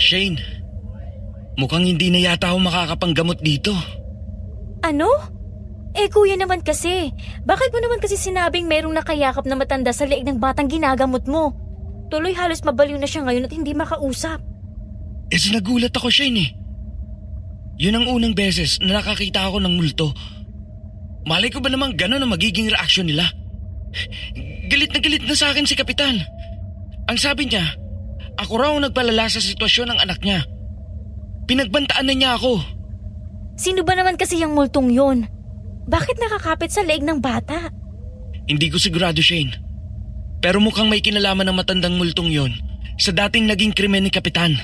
Shane, mukhang hindi na yata ako makakapanggamot dito. Ano? Kuya naman kasi, bakit mo naman kasi sinabing merong nakayakap na matanda sa leeg ng batang ginagamot mo? Tuloy halos mabaliw na siya ngayon at hindi makausap. Nagulat ako, Shane eh. Yun ang unang beses na nakakita ako ng multo. Malay ko ba namang gano'n ang magiging reaksyon nila? Galit na sa akin si Kapitan. Ang sabi niya, ako raw ang nagpalala sa sitwasyon ng anak niya. Pinagbantaan na niya ako. Sino ba naman kasi yung multong yun? Bakit nakakapit sa leeg ng bata? Hindi ko sigurado, Shane. Pero mukhang may kinalaman ng matandang multong yon sa dating naging krimen ni Kapitan.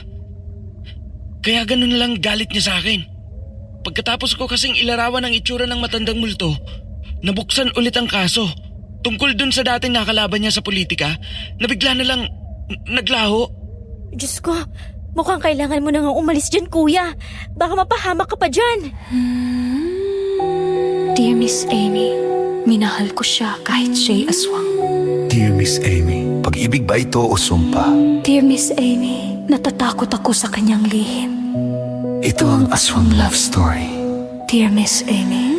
Kaya ganun lang galit niya sa akin. Pagkatapos ko kasing ilarawan ang itsura ng matandang multo, nabuksan ulit ang kaso tungkol dun sa dating nakalaban niya sa politika na bigla na lang naglaho. Diyos ko, mukhang kailangan mo na nga umalis dyan, kuya. Baka mapahamak ka pa dyan. Dear Miss Amy, minahal ko siya kahit siya'y aswang. Dear Miss Amy, pag-ibig ba ito o sumpa? Dear Miss Amy, natatakot ako sa kanyang lihim. Ito ang aswang love story. Dear Miss Amy.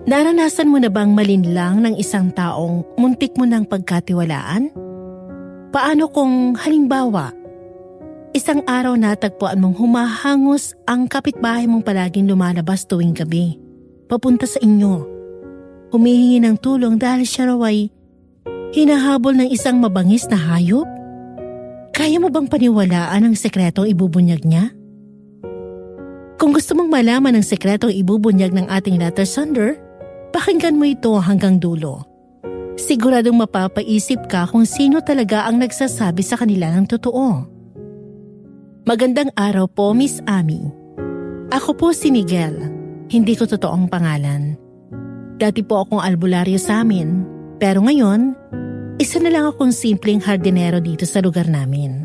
Naranasan mo na bang malinlang ng isang taong muntik mo ng pagkatiwalaan? Paano kung halimbawa, isang araw natagpuan mong humahangos ang kapitbahay mong palaging lumalabas tuwing gabi, papunta sa inyo. Humihingi ng tulong dahil siya raw ay hinahabol ng isang mabangis na hayop? Kaya mo bang paniwalaan ang sekretong ibubunyag niya? Kung gusto mong malaman ang sekretong ibubunyag ng ating letter sender, pakinggan mo ito hanggang dulo. Siguradong mapapaisip ka kung sino talaga ang nagsasabi sa kanila ng totoo. Magandang araw po, Miss Amy. Ako po si Miguel. Hindi ko totoong pangalan. Dati po akong albularyo sa amin, pero ngayon, isa na lang akong simpleng hardinero dito sa lugar namin.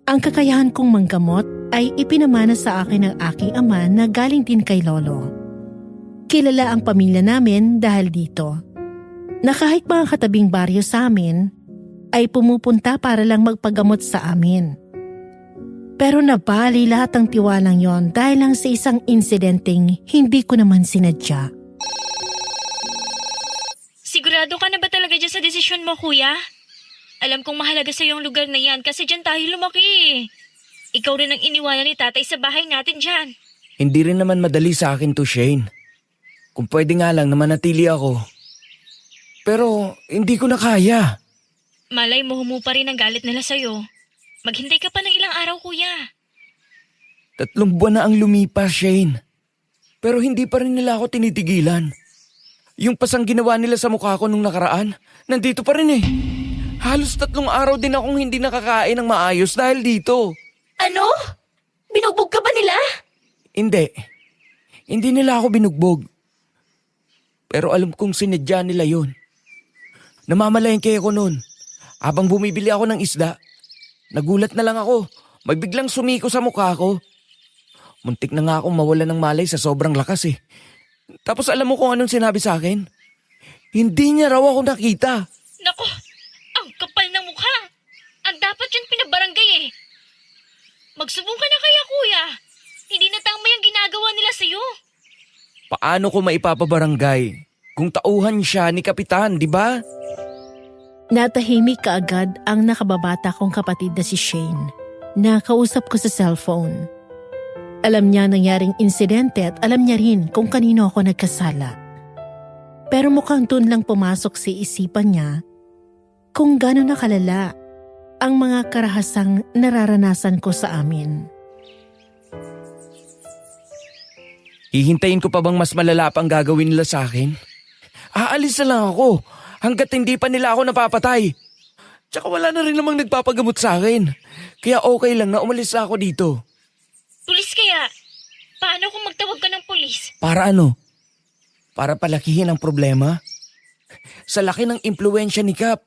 Ang kakayahan kong manggamot ay ipinamana sa akin ng aking ama na galing din kay Lolo. Kilala ang pamilya namin dahil dito, na kahit mga katabing baryo sa amin, ay pumupunta para lang magpagamot sa amin. Pero nabali lahat ng tiwalang yon dahil lang sa isang insidenteng hindi ko naman sinadya. Sigurado ka na ba talaga dyan sa desisyon mo, kuya? Alam kong mahalaga sa yung lugar na yan kasi dyan tayo lumaki eh. Ikaw rin ang iniwanan ni tatay sa bahay natin dyan. Hindi rin naman madali sa akin to, Shane. Kung pwede nga lang na manatili ako. Pero hindi ko na kaya. Malay mo humupa rin ang galit nila sa'yo. Maghintay ka pa ng ilang araw, kuya. 3 buwan na ang lumipas, Shane. Pero hindi pa rin nila ako tinitigilan. Yung pasang ginawa nila sa mukha ko nung nakaraan, nandito pa rin eh. Halos 3 araw din akong hindi nakakain ng maayos dahil dito. Ano? Binugbog ka ba nila? Hindi. Hindi nila ako binugbog. Pero alam kong sinadya nila yun. Namamalengke ako noon. Habang bumibili ako ng isda, nagulat na lang ako. May biglang sumiko sa mukha ko. Muntik na nga akong mawala ng malay sa sobrang lakas eh. Tapos alam mo kung anong sinabi sa akin? Hindi niya raw ako nakita. Nako, ang kapal ng mukha. Ang dapat yun pinabarangay eh. Magsubong ka na kaya, kuya. Hindi na tama yung ginagawa nila sa'yo. Paano ko maipapabarangay kung tauhan siya ni Kapitan, di ba? Natahimik kaagad ang nakababata kong kapatid na si Shane na kausap ko sa cellphone. Alam niya nangyaring insidente at alam niya rin kung kanino ako nagkasala. Pero mukhang dun lang pumasok sa isipan niya kung gano'n nakalala ang mga karahasang nararanasan ko sa amin. Hihintayin ko pa bang mas malala pang gagawin nila sa akin? Aalis na lang ako hanggat hindi pa nila ako napapatay. Tsaka wala na rin namang nagpapagamot sa akin. Kaya okay lang na umalis na ako dito. Pulis kaya? Paano kung magtawag ka ng pulis? Para ano? Para palakihin ang problema? Sa laki ng impluwensya ni Kap,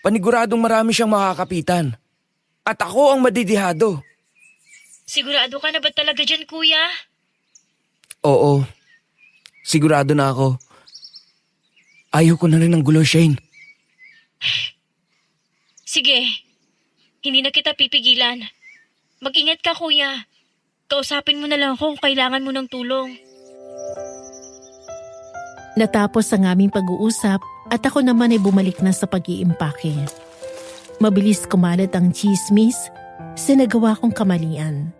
paniguradong marami siyang makakapitan. At ako ang madidihado. Sigurado ka na ba talaga dyan, kuya? Oo. Sigurado na ako. Ayaw ko na rin ng gulo, Shane. Sige, hindi na kita pipigilan. Mag-ingat ka, kuya. Kausapin mo na lang ako kung kailangan mo ng tulong. Natapos ang aming pag-uusap at ako naman ay bumalik na sa pag-iimpake. Mabilis kumalat ang chismis sa nagawa kong kamalian.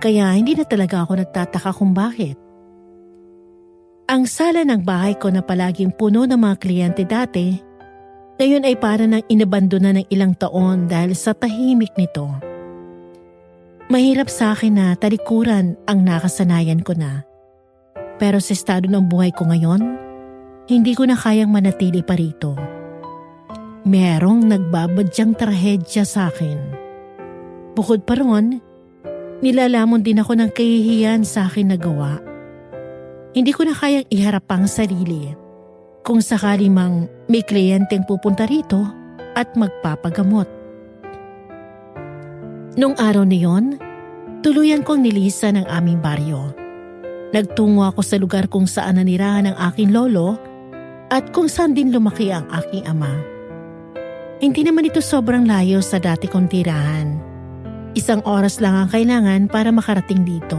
Kaya hindi na talaga ako nagtataka kung bakit. Ang sala ng bahay ko na palaging puno ng mga kliyente dati, ngayon ay para nang inabandona ng ilang taon dahil sa tahimik nito. Mahirap sa akin na talikuran ang nakasanayan ko na. Pero sa estado ng buhay ko ngayon, hindi ko na kayang manatili pa rito. Merong nagbabadyang trahedya sa akin. Bukod pa ron, nilalamon din ako ng kahihiyan sa akin na gawa. Hindi ko na kayang iharap ang sarili kung sakali mang may kliyenteng pupunta rito at magpapagamot. Nung araw na yon, tuluyan kong nilisan ang aming baryo. Nagtungo ako sa lugar kung saan nanirahan ang aking lolo at kung saan din lumaki ang aking ama. Hindi naman ito sobrang layo sa dati kong tirahan. 1 oras lang ang kailangan para makarating dito.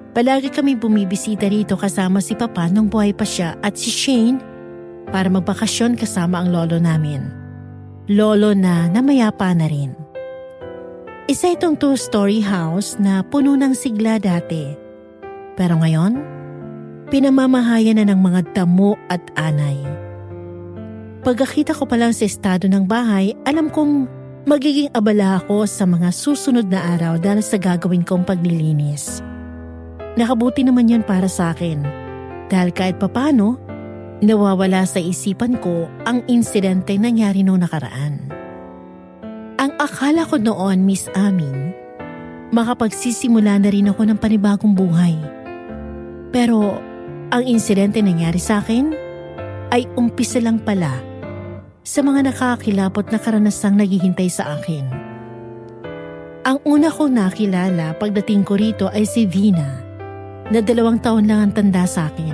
Palagi kami bumibisita rito kasama si Papa nung buhay pa siya at si Shane para magbakasyon kasama ang lolo namin. Lolo na namayapa na rin. Isa itong 2-story house na puno ng sigla dati. Pero ngayon, pinamamahayan na ng mga damo at anay. Pagkakita ko pa lang sa estado ng bahay, alam kong magiging abala ako sa mga susunod na araw dahil sa gagawin kong paglilinis. Nakabuti naman yun para sa akin dahil kahit papano, nawawala sa isipan ko ang insidente nangyari noong nakaraan. Ang akala ko noon, Miss Aming, makapagsisimula na rin ako ng panibagong buhay. Pero ang insidente nangyari sa akin ay umpisa lang pala sa mga nakakakilabot na karanasang naghihintay sa akin. Ang una kong nakilala pagdating ko rito ay si Vina, na 2 taon lang ang tanda sa akin.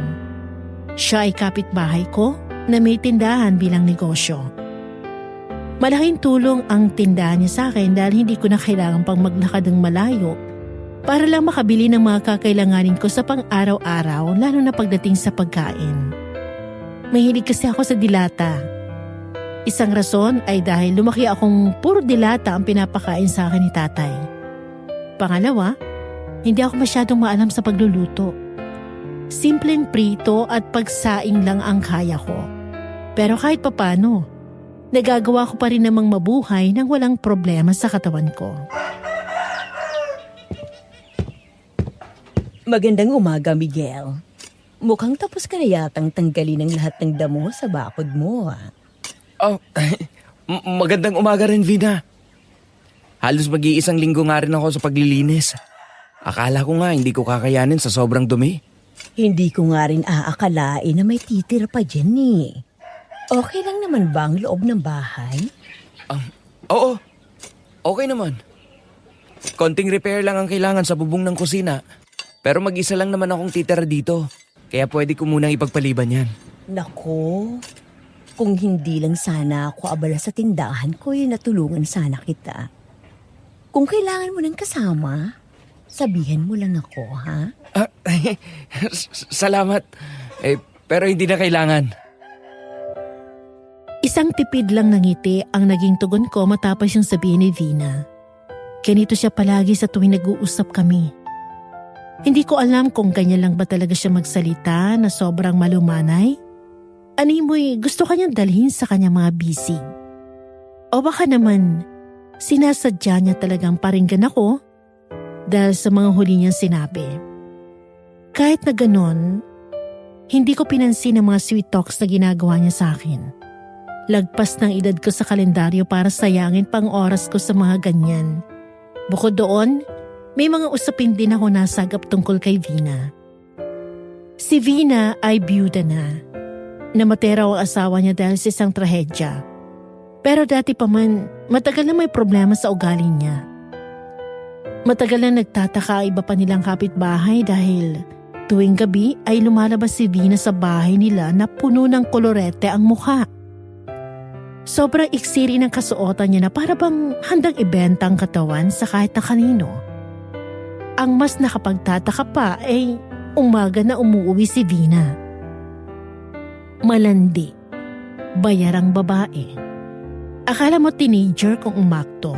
Siya ay kapitbahay ko na may tindahan bilang negosyo. Malaking tulong ang tindahan niya sa akin dahil hindi ko na kailangan pang maglakad ng malayo para lang makabili ng mga kakailanganin ko sa pang-araw-araw, lalo na pagdating sa pagkain. Mahilig kasi ako sa dilata. Isang rason ay dahil lumaki akong puro dilata ang pinapakain sa akin ni tatay. Pangalawa, hindi ako masyadong maalam sa pagluluto. Simpleng prito at pagsaing lang ang kaya ko. Pero kahit papano, nagagawa ko pa rin namang mabuhay nang walang problema sa katawan ko. Magandang umaga, Miguel. Mukhang tapos ka na yatang tanggalin ang lahat ng damo sa bakod mo, ah. Oh, magandang umaga rin, Vina. Halos mag-iisang linggo nga rin ako sa paglilinis. Akala ko nga hindi ko kakayanin sa sobrang dumi. Hindi ko nga rin aakalain na may titira pa dyan, eh. Okay lang naman ba ang loob ng bahay? Oo, okay naman. Konting repair lang ang kailangan sa bubong ng kusina. Pero mag-isa lang naman akong titira dito. Kaya pwede ko munang ipagpaliban yan. Nako, kung hindi lang sana ako abala sa tindahan ko, natulungan sana kita. Kung kailangan mo ng kasama, sabihan mo lang ako, ha? Salamat. Pero hindi na kailangan. Isang tipid lang ng ngiti ang naging tugon ko matapos yung sabihin ni Vina. Ganito siya palagi sa tuwing nag-uusap kami. Hindi ko alam kung ganyan lang ba talaga siya magsalita na sobrang malumanay. Animoy gusto kanyang dalhin sa kanyang mga bisig. O baka naman, sinasadya niya talagang paringgan ako dahil sa mga huli niyang sinabi. Kahit na ganon, hindi ko pinansin ang mga sweet talks na ginagawa niya sa akin. Lagpas ng edad ko sa kalendaryo para sayangin pang oras ko sa mga ganyan. Bukod doon, may mga usapin din ako nasagap tungkol kay Vina. Si Vina ay byuda na. Namatay raw ang asawa niya dahil sa isang trahedya. Pero dati pa man, matagal na may problema sa ugali niya. Matagal na nagtataka ang iba pa nilang kapitbahay dahil tuwing gabi ay lumalabas si Vina sa bahay nila na puno ng kolorete ang mukha. Sobrang iksi rin ang kasuotan niya na para bang handang ibenta ang katawan sa kahit na kanino. Ang mas nakapagtataka pa ay umaga na umuwi si Vina. Malandi, bayarang babae. Akala mo teenager kung umakto.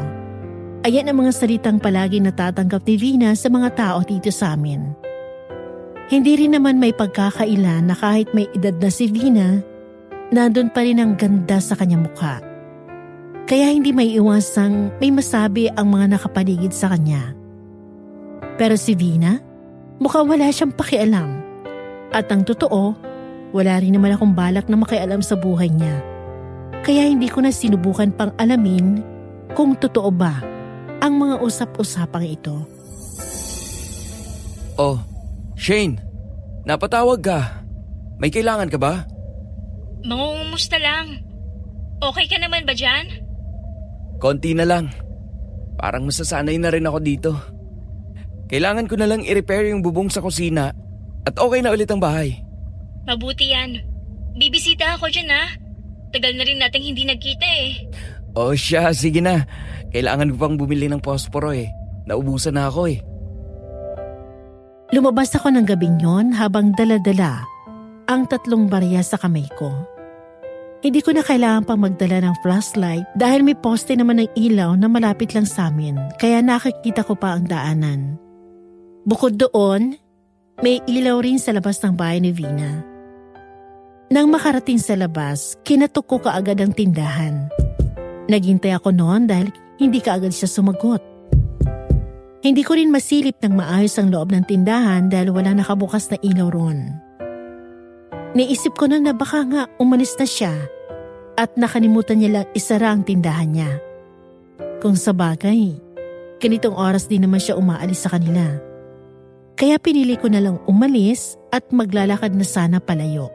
Ayan ang mga salitang palagi natatanggap ni Vina sa mga tao dito sa amin. Hindi rin naman may pagkakailan na kahit may edad na si Vina, nandun pa rin ang ganda sa kanyang mukha. Kaya hindi may iwasang may masabi ang mga nakapaligid sa kanya. Pero si Vina, mukhang wala siyang pakialam. At ang totoo, wala rin naman akong balak na makialam sa buhay niya. Kaya hindi ko na sinubukan pang alamin kung totoo ba ang mga usap-usapang ito. Oh, Shane, napatawag ka. May kailangan ka ba? Mangungumusta lang. Okay ka naman ba dyan? Konti na lang. Parang masasanay na rin ako dito. Kailangan ko na lang i-repair yung bubong sa kusina at okay na ulit ang bahay. Mabuti yan. Bibisita ako dyan ha. Tagal na rin nating hindi nagkita eh. Oh siya, sige na. Kailangan ko pang bumili ng posporo eh. Naubusan na ako eh. Lumabas ako ng gabing yon habang dala-dala ang 3 barya sa kamay ko. Hindi ko na kailangan pang magdala ng flashlight dahil may poste naman ng ilaw na malapit lang sa amin, kaya nakikita ko pa ang daanan. Bukod doon, may ilaw rin sa labas ng bahay ni Vina. Nang makarating sa labas, kinatok ko kaagad ang tindahan. Naghintay ako noon dahil hindi kaagad siya sumagot. Hindi ko rin masilip ng maayos ang loob ng tindahan dahil wala nakabukas na ilaw ron. Naisip ko na baka nga umalis na siya at nakalimutan niya lang isara ang tindahan niya. Kung sa bagay, ganitong oras din naman siya umaalis sa kanila. Kaya pinili ko na lang umalis at maglalakad na sana palayo.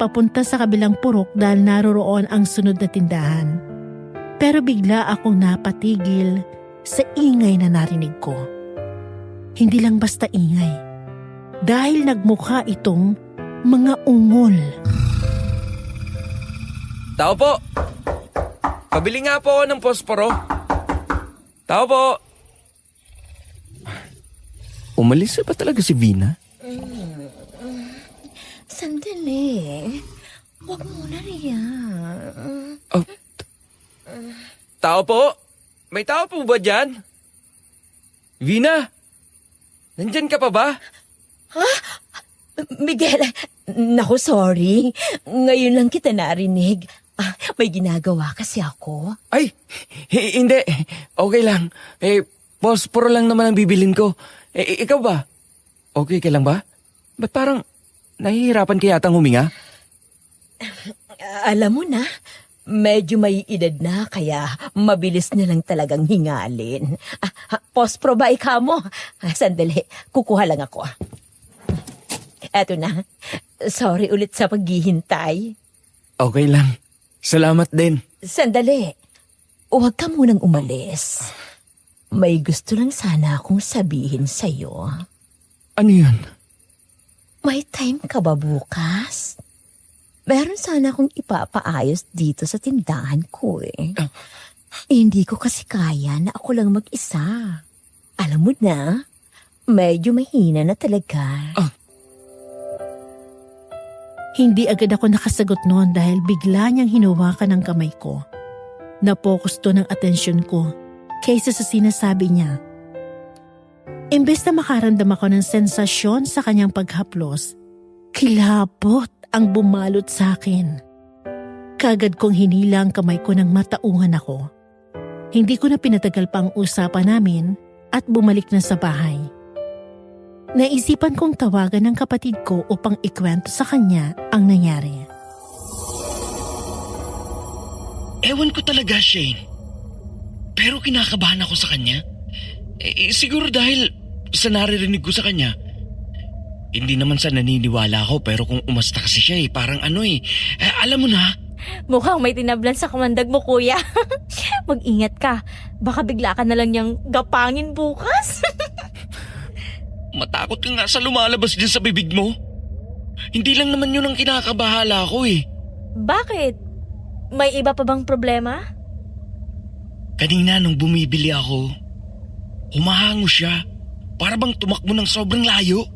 Papunta sa kabilang purok dahil naroroon ang sunod na tindahan. Pero bigla akong napatigil sa ingay na narinig ko. Hindi lang basta ingay. Dahil nagmukha itong mga ungol. Tao po! Pabili nga po ako ng posporo. Tao po! Umalis na ba talaga si Vina? Sandali. Huwag muna riyan. Oh, tao po? May tao po ba dyan? Vina? Nandyan ka pa ba? Miguel, naku sorry. Ngayon lang kita narinig. May ginagawa kasi ako. Ay, hindi. Okay lang. Posporo lang naman ang bibilin ko. Ikaw ba? Okay ka lang ba? Ba't parang nahihirapan ka yatang huminga? Alam mo na, medyo may edad na kaya mabilis na lang talagang hingalin. Pospro ba ikaw mo? Sandali, kukuha lang ako. Eto na. Sorry ulit sa paghihintay. Okay lang. Salamat din. Sandali. Huwag ka munang umalis. May gusto lang sana akong sabihin sa'yo. Ano yun? May time ka ba bukas? Meron sana akong ipapaayos dito sa tindahan ko eh. Hindi ko kasi kaya na ako lang mag-isa. Alam mo na, medyo mahina na talaga. Hindi agad ako nakasagot noon dahil bigla niyang hinawakan ang kamay ko. Napokus to ng atensyon ko kaysa sa sinasabi niya. Imbes na makaramdam ako ng sensasyon sa kanyang paghaplos, kilabot ang bumalot sa akin. Kagad kong hinila ang kamay ko nang matauhan ako. Hindi ko na pinatagal pa ang usapan namin at bumalik na sa bahay. Naisipan kong tawagan ng kapatid ko upang ikwento sa kanya ang nangyari. Ewan ko talaga, Shane. Pero kinakabahan ako sa kanya. Siguro dahil sa naririnig ko sa kanya. Hindi naman sa naniniwala ako pero kung umasta kasi siya parang alam mo na. Mukhang may tinablan sa kamandag mo, kuya. Mag-ingat ka. Baka bigla ka na lang niyang gapangin bukas. Matakot ka nga sa lumalabas din sa bibig mo. Hindi lang naman yun ang kinakabahala ko eh. Bakit? May iba pa bang problema? Kanina nung bumibili ako, humahango siya. Para bang tumakbo ng sobrang layo.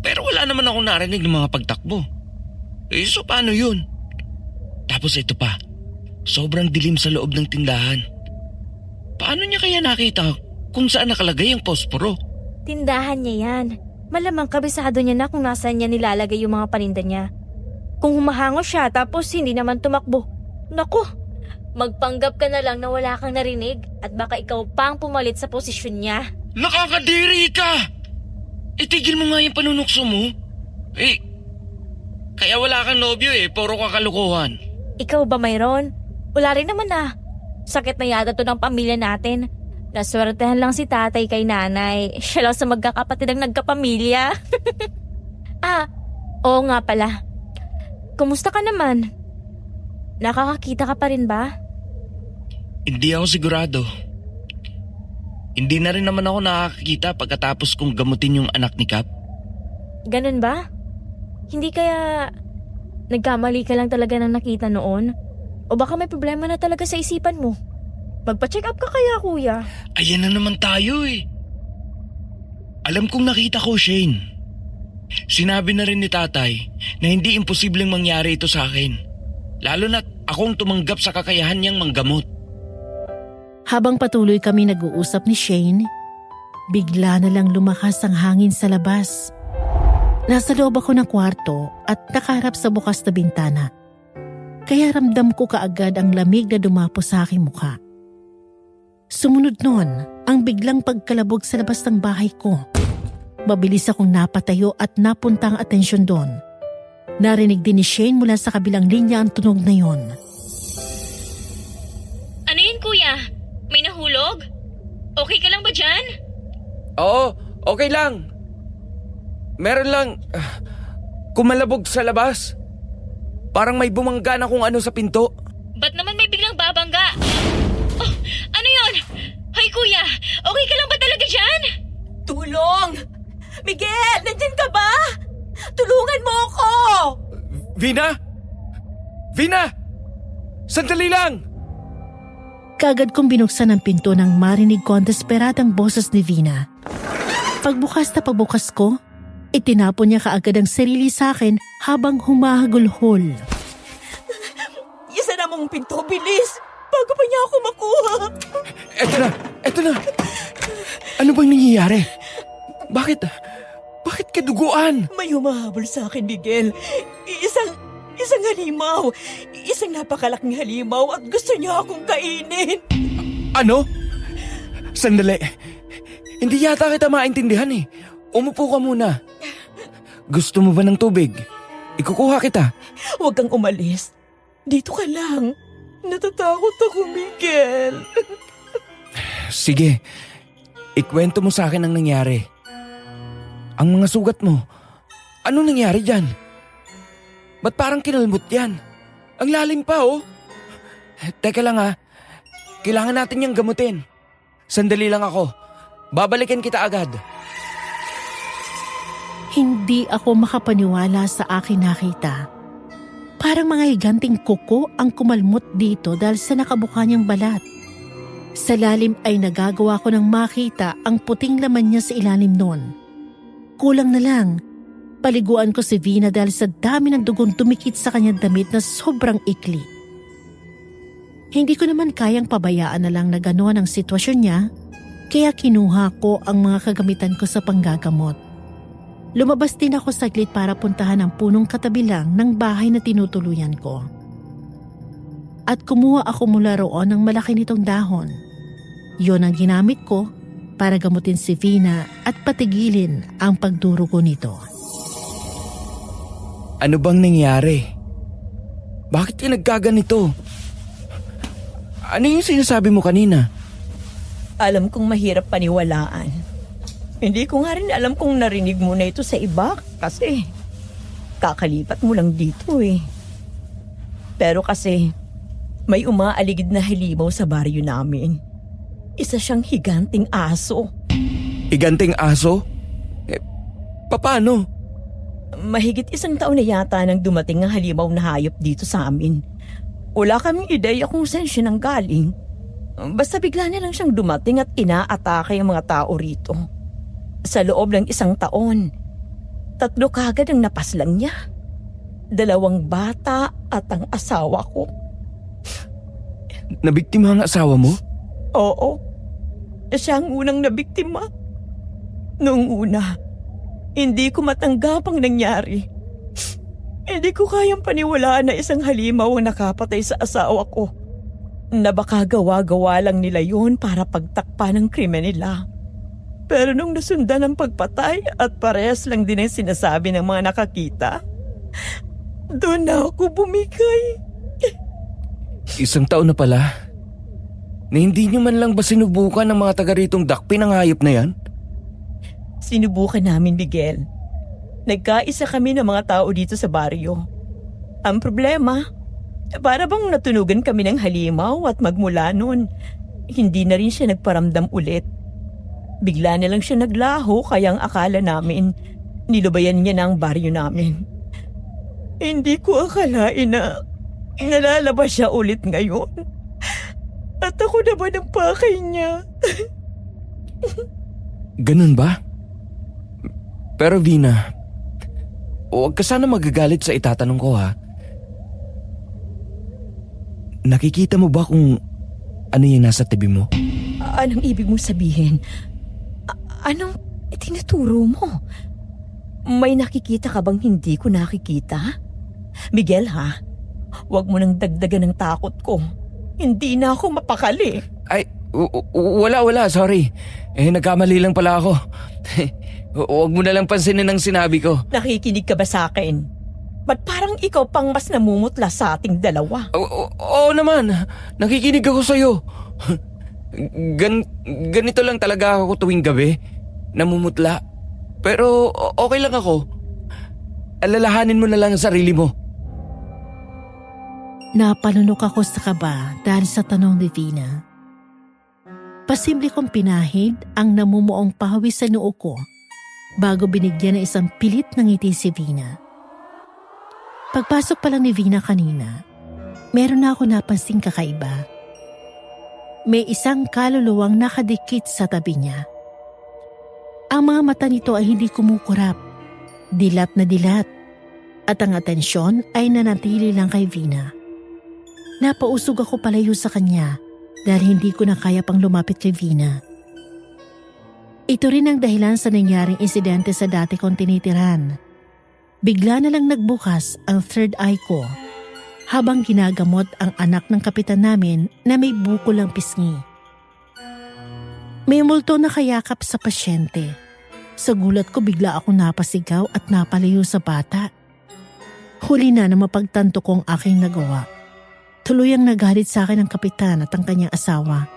Pero wala naman ako narinig ng mga pagtakbo. So paano yun? Tapos ito pa, sobrang dilim sa loob ng tindahan. Paano niya kaya nakita kung saan nakalagay ang posporo? Tindahan niya yan. Malamang kabisado niya na kung nasaan niya nilalagay yung mga paninda niya. Kung humahango siya tapos hindi naman tumakbo, naku, magpanggap ka na lang na wala kang narinig at baka ikaw pang pumalit sa posisyon niya. Nakakadiri ka! Itigil mo nga yung panunukso mo. Kaya wala kang nobyo puro kakalukuhan. Ikaw ba mayroon? Wala rin naman na. Sakit na yata to ng pamilya natin. Naswertehan lang si tatay kay nanay. Siya lang sa magkakapatid ang nagkapamilya. Oo nga pala. Kumusta ka naman? Nakakakita ka pa rin ba? Hindi ako sigurado. Hindi na rin naman ako nakakakita pagkatapos kong gamutin yung anak ni Cap. Ganun ba? Hindi kaya nagkamali ka lang talaga ng nakita noon? O baka may problema na talaga sa isipan mo? Magpa-check up ka kaya, kuya? Ayan na naman tayo Alam kong nakita ko, Shane. Sinabi na rin ni tatay na hindi imposibleng mangyari ito sa akin. Lalo na't akong tumanggap sa kakayahan niyang manggamot. Habang patuloy kami nag-uusap ni Shane, bigla na lang lumakas ang hangin sa labas. Nasa loob ako ng kwarto at nakaharap sa bukas na bintana. Kaya ramdam ko kaagad ang lamig na dumapo sa aking mukha. Sumunod nun ang biglang pagkalabog sa labas ng bahay ko. Mabilis akong napatayo at napunta ang atensyon doon. Narinig din ni Shane mula sa kabilang linya ang tunog na yon. Ano yun, kuya? May nahulog? Okay ka lang ba dyan? Oo, okay lang. Meron lang kumalabog sa labas. Parang may bumangga na kung ano sa pinto. Ba't naman may biglang babangga? Oh, ano yun? Hoy kuya, okay ka lang ba talaga dyan? Tulong! Miguel, nandyan ka ba? Tulungan mo ako! Vina? Vina! Sandali lang! Kaagad kong binuksan ang pinto nang marinig ko ang desperadang boses ni Vina. Pagbukas na pagbukas ko, itinapon niya kaagad ang sarili sa akin habang humahagulhol. Isa na mong pinto, bilis! Bago pa niya ako makuha! Eto na! Ano bang nangyayari? Bakit ka duguan? May humahabol sa akin, Miguel. Isang halimaw. Isang napakalaking halimaw at gusto niya akong kainin. Ano? Sandali. Hindi yata kita maintindihan Umupo ka muna. Gusto mo ba ng tubig? Ikukuha kita. Huwag kang umalis. Dito ka lang. Natatakot ako, Miguel. Sige. Ikwento mo sa akin ang nangyari. Ang mga sugat mo. Ano nangyari dyan? Ba't parang kinalmot yan? Ang lalim pa Teka lang Kailangan natin yung gamutin. Sandali lang ako. Babalikan kita agad. Hindi ako makapaniwala sa akin nakita. Parang mga higanting kuko ang kumalmot dito dahil sa nakabuka niyang balat. Sa lalim ay nagagawa ko ng makita ang puting laman niya sa ilalim nun. Kulang na lang, paliguan ko si Vina dahil sa dami ng dugong dumikit sa kanyang damit na sobrang ikli. Hindi ko naman kayang pabayaan na lang na gano'n ang sitwasyon niya, kaya kinuha ko ang mga kagamitan ko sa panggagamot. Lumabas din ako saglit para puntahan ang punong katabi lang ng bahay na tinutuluyan ko. At kumuha ako mula roon ng malaki nitong dahon. Yon ang ginamit ko para gamutin si Vina at patigilin ang pagdurugo nito. Ano bang nangyari? Bakit ka nagkaganito? Ano yung sinasabi mo kanina? Alam kong mahirap paniwalaan. Hindi ko nga rin alam kung narinig mo na ito sa iba kasi kakalipat mo lang dito Pero kasi may umaaligid na halimaw sa baryo namin. Isa siyang higanting aso. Higanting aso? Paano? Mahigit 1 taon na yata nang dumating ang halimaw na hayop dito sa amin. Wala kaming ideya kung saan siya nanggaling. Basta bigla na lang siyang dumating at inaatake ang mga tao rito. Sa loob ng 1 taon, 3 kagad ang napaslang niya. 2 bata at ang asawa ko. Nabiktima ang asawa mo? Oo, siya ang unang nabiktima. Noong una, hindi ko matanggap ang nangyari. Hindi ko kayang paniwalaan na isang halimaw ang nakapatay sa asawa ko. Na baka gawa-gawa lang nila yun para pagtakpan ng krimen nila. Pero nung nasundan ang pagpatay at parehas lang din ang sinasabi ng mga nakakita, doon na ako bumigay. 1 taon na pala. Na hindi nyo man lang ba sinubukan ng mga taga ritong dakpin ang hayop na yan? Sinubukan namin, Miguel. Nagkaisa kami ng mga tao dito sa baryo. Ang problema, para bang natunugan kami ng halimaw at magmula nun, hindi na rin siya nagparamdam ulit. Bigla na lang siya naglaho kaya ang akala namin, nilubayan niya na ang baryo namin. Hindi ko akalain na nalalabas siya ulit ngayon. At ako naman ang pakay niya. Ganun ba? Pero Vina, huwag ka sana magagalit sa itatanong ko ha. Nakikita mo ba kung ano yung nasa tabi mo? Anong ibig mong sabihin? Anong tinuturo mo? May nakikita ka bang hindi ko nakikita? Miguel ha, huwag mo nang dagdagan ng takot ko. Hindi na ako mapakali. Ay, wala, sorry. Nagkamali lang pala ako. Huwag mo na lang pansinin ang sinabi ko. Nakikinig ka ba sa akin? Ba't parang ikaw pang mas namumutla sa ating dalawa? Oo naman, nakikinig ako sa'yo. Ganito lang talaga ako tuwing gabi. Namumutla. Pero okay lang ako. Alalahanin mo na lang ang sarili mo. Napalunok ako sa kaba dahil sa tanong ni Vina. Pasimple kong pinahid ang namumuong pawis sa noo ko bago binigyan ng isang pilit ng ngiti si Vina. Pagpasok pa lang ni Vina kanina, meron na ako napansing kakaiba. May isang kaluluwang nakadikit sa tabi niya. Ang mga mata nito ay hindi kumukurap, dilat na dilat, at ang atensyon ay nanatili lang kay Vina. Napausog ako palayo sa kanya dahil hindi ko na kaya pang lumapit kay Vina. Ito rin ang dahilan sa nangyaring insidente sa dati kong tinitiran. Bigla na lang nagbukas ang third eye ko habang ginagamot ang anak ng kapitan namin na may bukol ang pisngi. May multo na kayakap sa pasyente. Sa gulat ko bigla ako napasigaw at napalayo sa bata. Huli na mapagtanto kong aking nagawa. Tuluyang nagalit sa akin ang kapitan at ang kanyang asawa.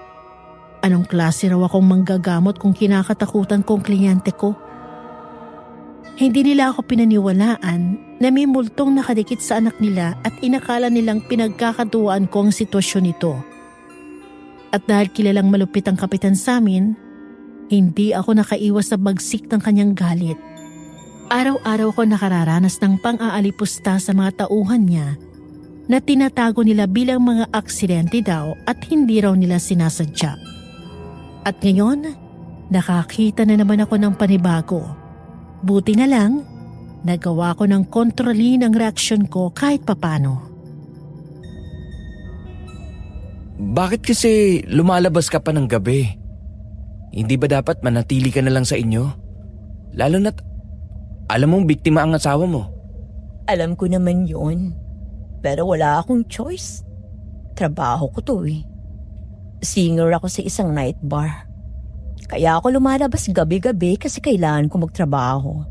Anong klase raw akong manggagamot kung kinakatakutan kong kliyente ko? Hindi nila ako pinaniwalaan na may multong nakadikit sa anak nila at inakala nilang pinagkakatuwaan ko ang sitwasyon nito. At dahil kilalang malupit ang kapitan sa amin, hindi ako nakaiwas sa bagsik ng kanyang galit. Araw-araw ko nakararanas ng pang-aalipusta sa mga tauhan niya na tinatago nila bilang mga aksidente daw at hindi raw nila sinasadya. At ngayon, nakakita na naman ako ng panibago. Buti na lang, nagawa ko ng kontrolin ang reaksyon ko kahit papano. Bakit kasi lumalabas ka pa ng gabi? Hindi ba dapat manatili ka na lang sa inyo? Lalo na't alam mong biktima ang asawa mo. Alam ko naman yun. Pero wala akong choice. Trabaho ko to eh. Singer ako sa isang night bar. Kaya ako lumalabas gabi-gabi kasi kailangan ko magtrabaho.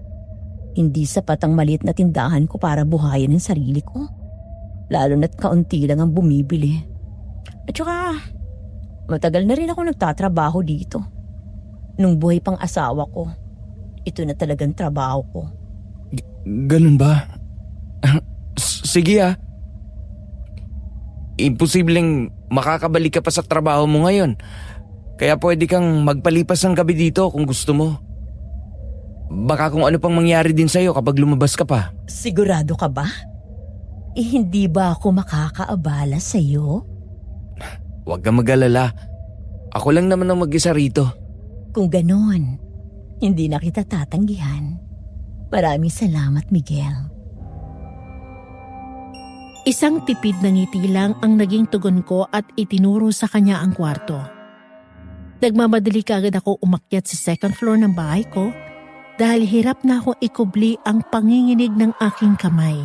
Hindi sapat ang maliit na tindahan ko para buhayin ang sarili ko. Lalo na't kaunti lang ang bumibili. At saka, matagal na rin ako nagtatrabaho dito. Nung buhay pang asawa ko, ito na talagang trabaho ko. Ganun ba? Sige ah. Imposibleng makakabalik ka pa sa trabaho mo ngayon. Kaya pwede kang magpalipas ng gabi dito kung gusto mo. Baka kung ano pang mangyari din sa'yo kapag lumabas ka pa. Sigurado ka ba? hindi ba ako makakaabala sa'yo? Huwag kang mag-alala. Ako lang naman ang mag-isa rito. Kung ganon, hindi na kita tatanggihan. Maraming salamat, Miguel. Isang tipid na ngiti lang ang naging tugon ko at itinuro sa kanya ang kwarto. Nagmamadali kaagad ako umakyat sa second floor ng bahay ko dahil hirap na akong ikubli ang panginginig ng aking kamay.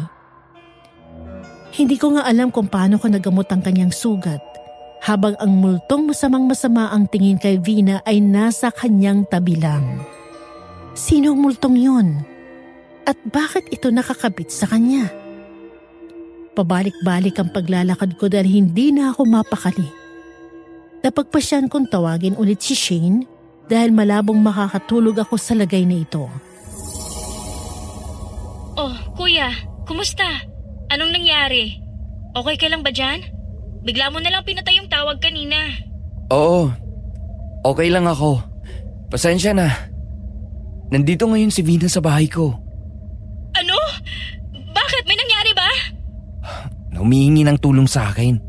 Hindi ko nga alam kung paano ko nagamot ang kanyang sugat habang ang multong masamang-masama ang tingin kay Vina ay nasa kanyang tabi lang. Sino ang multong yun? At bakit ito nakakabit sa kanya? Pabalik-balik ang paglalakad ko dahil hindi na ako mapakali. Napagpasyan kong tawagin ulit si Shane dahil malabong makakatulog ako sa lagay na ito. Oh, kuya, kumusta? Anong nangyari? Okay ka lang ba dyan? Bigla mo na lang pinatay yung tawag kanina. Oo, okay lang ako. Pasensya na. Nandito ngayon si Vina sa bahay ko. Ano? Bakit? May nangyari ba? Na humihingi ng tulong sa akin.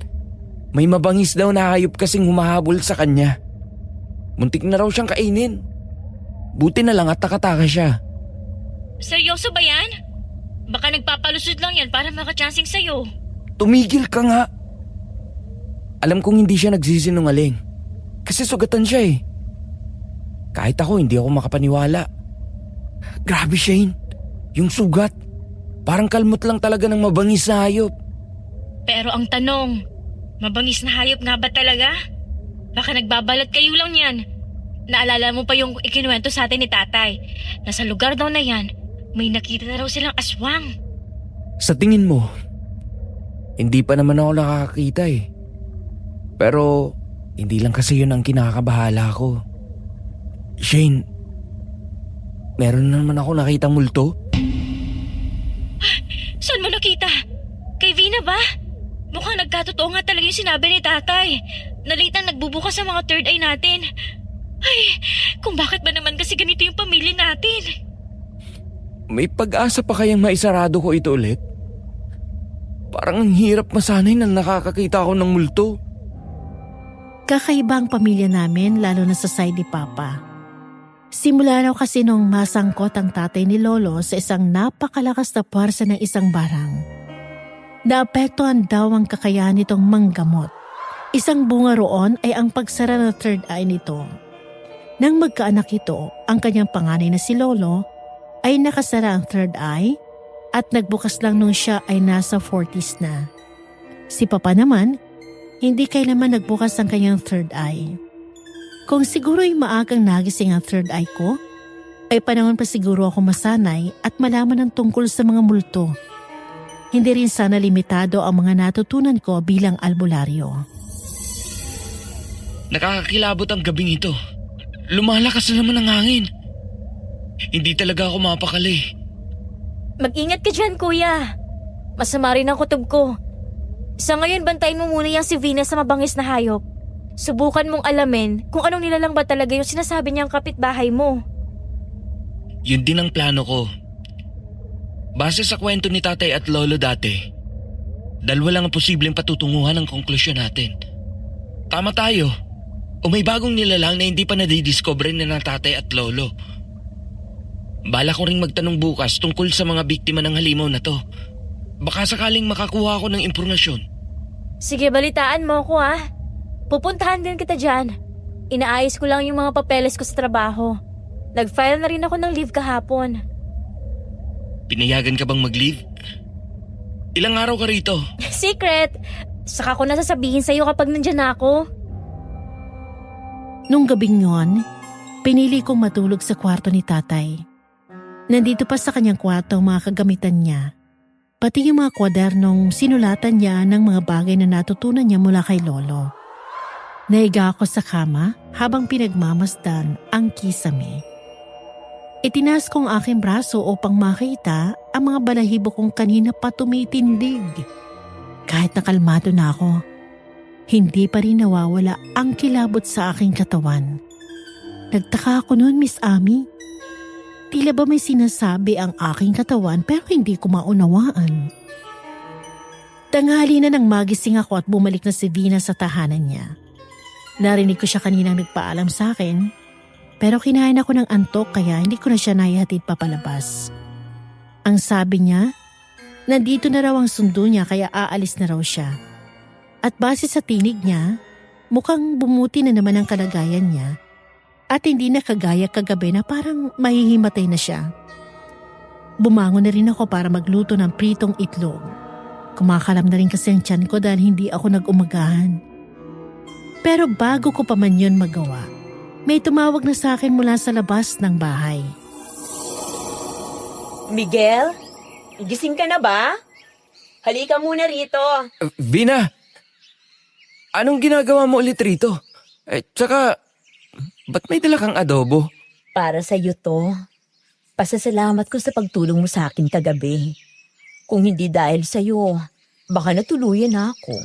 May mabangis daw na hayop kasing humahabol sa kanya. Muntik na raw siyang kainin. Buti na lang at nakataka siya. Seryoso ba yan? Baka nagpapalusod lang yan para makachancing sa'yo. Tumigil ka nga. Alam kong hindi siya nagsisinungaling. Kasi sugatan siya eh. Kahit ako hindi ako makapaniwala. Grabe, Shane. Yung sugat. Parang kalmot lang talaga ng mabangis na hayop. Pero ang tanong, mabangis na hayop nga ba talaga? Baka nagbabalat kayo lang yan. Naalala mo pa yung ikinuwento sa atin ni tatay na sa lugar daw na yan, may nakita na raw silang aswang. Sa tingin mo, hindi pa naman ako nakakakita eh. Pero hindi lang kasi yun ang kinakabahala ko. Shane, meron na naman ako nakitang multo. Saan mo nakita? Kay Vina ba? Mukhang nagkatotoo nga talaga yung sinabi ni tatay. Nalitang nagbubukas sa mga third eye natin. Ay, kung bakit ba naman kasi ganito yung pamilya natin? May pag-asa pa kayang maisarado ko ito ulit? Parang ang hirap masanay nang nakakakita ako ng multo. Kakaiba ang pamilya namin lalo na sa side ni Papa. Simula raw kasi nung masangkot ang tatay ni Lolo sa isang napakalakas na puwersa ng isang barang. Naapektuhan daw ang kakayahan nitong manggamot. Isang bunga roon ay ang pagsara ng third eye nito. Nang magkaanak ito, ang kanyang panganay na si Lolo ay nakasara ang third eye at nagbukas lang nung siya ay nasa 40s na. Si Papa naman, hindi kailanman nagbukas ang kanyang third eye. Kung siguro'y maagang nagising ang third eye ko, ay panahon pa siguro ako masanay at malaman ang tungkol sa mga multo. Hindi rin sana limitado ang mga natutunan ko bilang albularyo. Nakakakilabot ang gabing ito. Lumalakas na naman ang hangin. Hindi talaga ako mapakali. Mag-ingat ka dyan, kuya. Masama rin ang kutob ko. Sa ngayon, bantayin mo muna yung si Vina sa mabangis na hayop. Subukan mong alamin kung anong nilalang ba talaga yung sinasabi niyang kapitbahay mo. Yun din ang plano ko. Base sa kwento ni tatay at lolo dati, dalawa lang ang posibleng patutunguhan ng konklusyon natin. Tama tayo. O may bagong nilalang na hindi pa nadidiscover na ng tatay at lolo. Bala ko ring magtanong bukas tungkol sa mga biktima ng halimaw na to. Baka sakaling makakuha ako ng impormasyon. Sige, balitaan mo ako ha. Pupuntahan din kita dyan. Inaayos ko lang yung mga papeles ko sa trabaho. Nag-file na rin ako ng leave kahapon. Pinayagan ka bang mag-leave? Ilang araw ka rito? Secret! Saka ko nasasabihin sa'yo kapag nandyan na ako. Nung gabing yon, pinili kong matulog sa kwarto ni tatay. Nandito pa sa kanyang kwarto ang mga kagamitan niya. Pati yung mga kwadernong sinulatan niya ng mga bagay na natutunan niya mula kay Lolo. Naiga ako sa kama habang pinagmamasdan ang kisame. Itinaas kong aking braso upang makita ang mga balahibo kong kanina pa tumitindig. Kahit nakalmado na ako, hindi pa rin nawawala ang kilabot sa aking katawan. Nagtaka ako noon, Miss Amy. Tila ba may sinasabi ang aking katawan pero hindi ko maunawaan. Tanghali na nang magising ako at bumalik na si Vina sa tahanan niya. Narinig ko siya kaninang nagpaalam sa akin, pero kinain ako ng antok kaya hindi ko na siya naihatid papalabas. Ang sabi niya, nandito na raw ang sundo niya kaya aalis na raw siya. At base sa tinig niya, mukhang bumuti na naman ang kalagayan niya at hindi na kagaya kagabi na parang mahihimatay na siya. Bumangon na rin ako para magluto ng pritong itlog. Kumakalam na rin kasi ang tiyan ko dahil hindi ako nag-umagahan. Pero bago ko pa man yun magawa, may tumawag na sa akin mula sa labas ng bahay. Miguel, gising ka na ba? Halika muna rito. Vina, anong ginagawa mo ulit rito? Tsaka, ba't may dala kang adobo? Para sa iyo to. Pasasalamat ko sa pagtulong mo sa akin kagabi. Kung hindi dahil sa iyo, baka natuluyan na ako.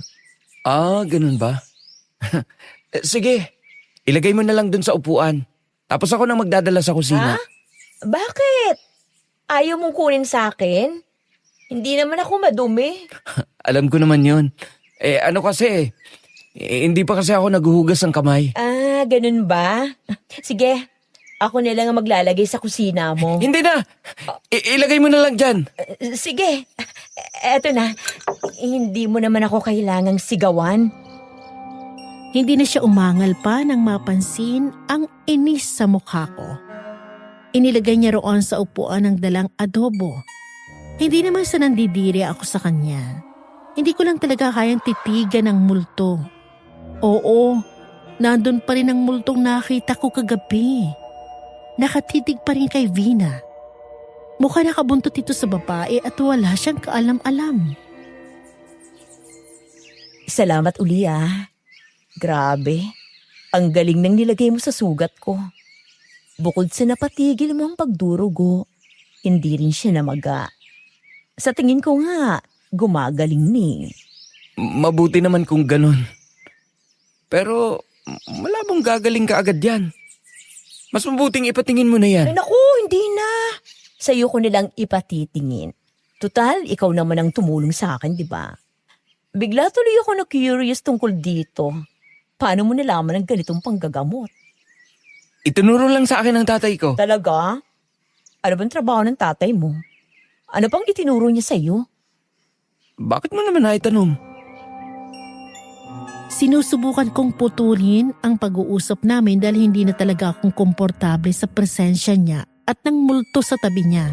Ah, ganun ba? Sige, ilagay mo na lang dun sa upuan. Tapos ako nang magdadala sa kusina. Ha? Bakit? Ayaw mong kunin sa akin? Hindi naman ako madumi. Alam ko naman yun. Ano kasi, hindi pa kasi ako naghuhugas ng kamay. Ah, ganun ba? Sige, ako na lang ang maglalagay sa kusina mo. Hindi na! Ilagay mo na lang dyan. Sige, eto na. Hindi mo naman ako kailangang sigawan. Hindi na siya umangal pa nang mapansin ang inis sa mukha ko. Inilagay niya roon sa upuan ng dalang adobo. Hindi naman sa nandidiri ako sa kanya. Hindi ko lang talaga kayang titigan ang multo. Oo, nandun pa rin ang multong nakita ko kagabi. Nakatitig pa rin kay Vina. Mukha nakabuntot ito sa babae at wala siyang kaalam-alam. Salamat uli ah. Grabe, ang galing nang nilagay mo sa sugat ko. Bukod sa napatigil mo ang pagdurugo, hindi rin siya namaga. Sa tingin ko nga, gumagaling ni. Mabuti naman kung ganun. Pero, malabong gagaling ka agad yan. Mas mabuting ipatingin mo na yan. Ay naku, hindi na. Sa'yo ko nilang ipatitingin. Tutal, ikaw naman ang tumulong sa akin, di ba? Bigla tuloy ako na-curious tungkol dito. Paano mo nalaman ang ganitong panggagamot? Itinuro lang sa akin ng tatay ko. Talaga? Ano bang trabaho ng tatay mo? Ano pang itinuro niya sa'yo? Bakit mo naman naitanong? Sinusubukan kong putulin ang pag-uusap namin dahil hindi na talaga akong komportable sa presensya niya at ng multo sa tabi niya.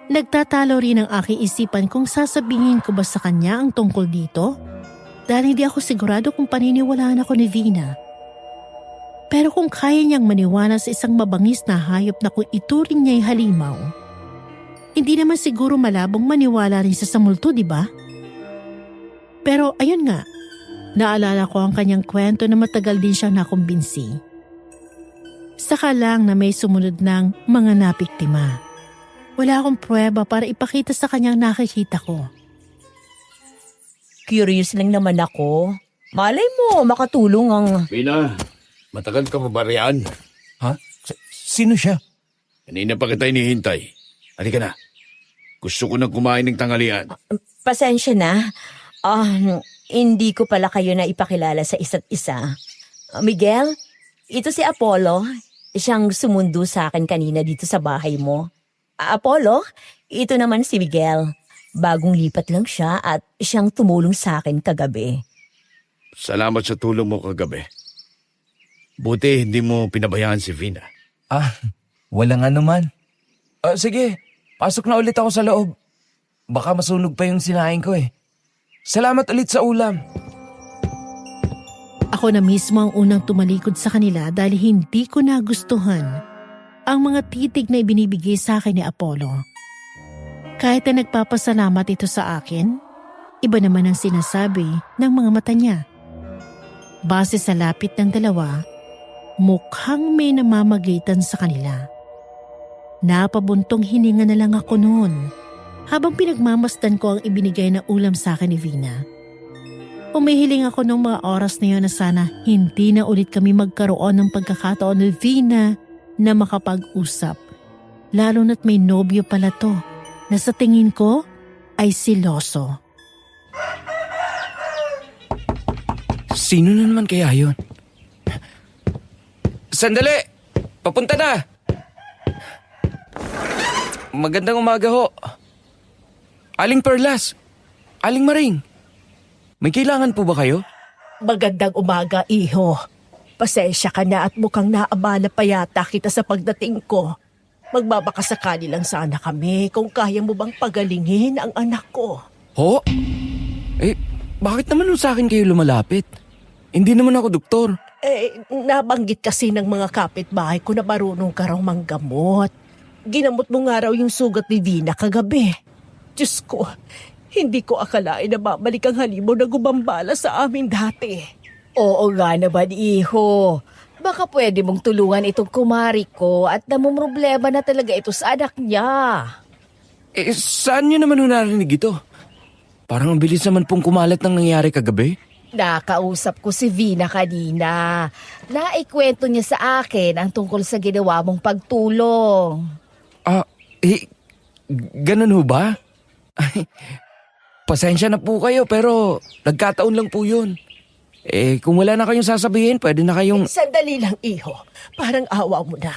Nagtatalo rin ang aking isipan kung sasabihin ko ba sa kanya ang tungkol dito dahil hindi ako sigurado kung paniniwalaan ako ni Vina. Pero kung kaya niyang maniwala sa isang mabangis na hayop na kung ituring niya'y halimaw, hindi naman siguro malabong maniwala rin sa multo, di ba? Pero ayun nga, naalala ko ang kanyang kwento na matagal din siyang nakumbinsi. Saka lang na may sumunod ng mga napiktima. Wala akong pruweba para ipakita sa kanyang nakikita ko. Curious lang naman ako. Malay mo, makatulong ang... Vina, matagal ka pa ba riyan? Ha? Sino siya? Kanina pa kita hinihintay. Halika na. Gusto ko na kumain ng tanghalian. Pasensya na. Hindi ko pala kayo na ipakilala sa isa't isa. Miguel, ito si Apollo. Siyang sumundo sa akin kanina dito sa bahay mo. Apollo, ito naman si Miguel. Bagong lipat lang siya at siyang tumulong sa akin kagabi. Salamat sa tulong mo kagabi. Buti hindi mo pinabayaan si Vina. Walang anuman. Sige, pasok na ulit ako sa loob. Baka masunog pa yung sinain ko eh. Salamat ulit sa ulam. Ako na mismo ang unang tumalikod sa kanila dahil hindi ko nagustuhan ang mga titig na ibinibigay sa akin ni Apollo. Kahit na nagpapasalamat ito sa akin, iba naman ang sinasabi ng mga mata niya. Base sa lapit ng dalawa, mukhang may namamagitan sa kanila. Napabuntong hininga na lang ako noon habang pinagmamasdan ko ang ibinigay na ulam sa akin ni Vina. Umihiling ako ng mga oras na yun na sana hindi na ulit kami magkaroon ng pagkakataon ni Vina na makapag-usap. Lalo na't may nobyo pala to na sa tingin ko ay siloso. Sino na naman kaya yun? Sandali! Papunta na! Magandang umaga ho. Aling Perlas, Aling Maring, may kailangan po ba kayo? Magandang umaga, iho. Pasensya ka na at mukhang naabala pa yata kita sa pagdating ko. Magbabakasakali lang sana kami kung kaya mo bang pagalingin ang anak ko. Ho? Eh, bakit naman sa akin kayo lumalapit? Hindi naman ako doktor. Nabanggit kasi ng mga kapitbahay ko na marunong ka raw manggamot. Ginamot mo nga raw yung sugat ni Vina kagabi. Diyos ko, hindi ko akalain na babalik ang halimaw na gumambala sa amin dati. Oo nga naman, iho. Baka pwede mong tulungan itong kumari ko at namumroblema na talaga ito sa anak niya. Eh, saan nyo naman narinig ito? Parang ang bilis naman pong kumalat ng nangyari kagabi. Nakausap ko si Vina kanina. Naikwento niya sa akin ang tungkol sa ginawa mong pagtulong. Ganun ho ba? Ay, pasensya na po kayo pero nagkataon lang po yun. Eh, kung wala na kayong sasabihin, pwede na kayong... Sandali lang, iho. Parang awa mo na.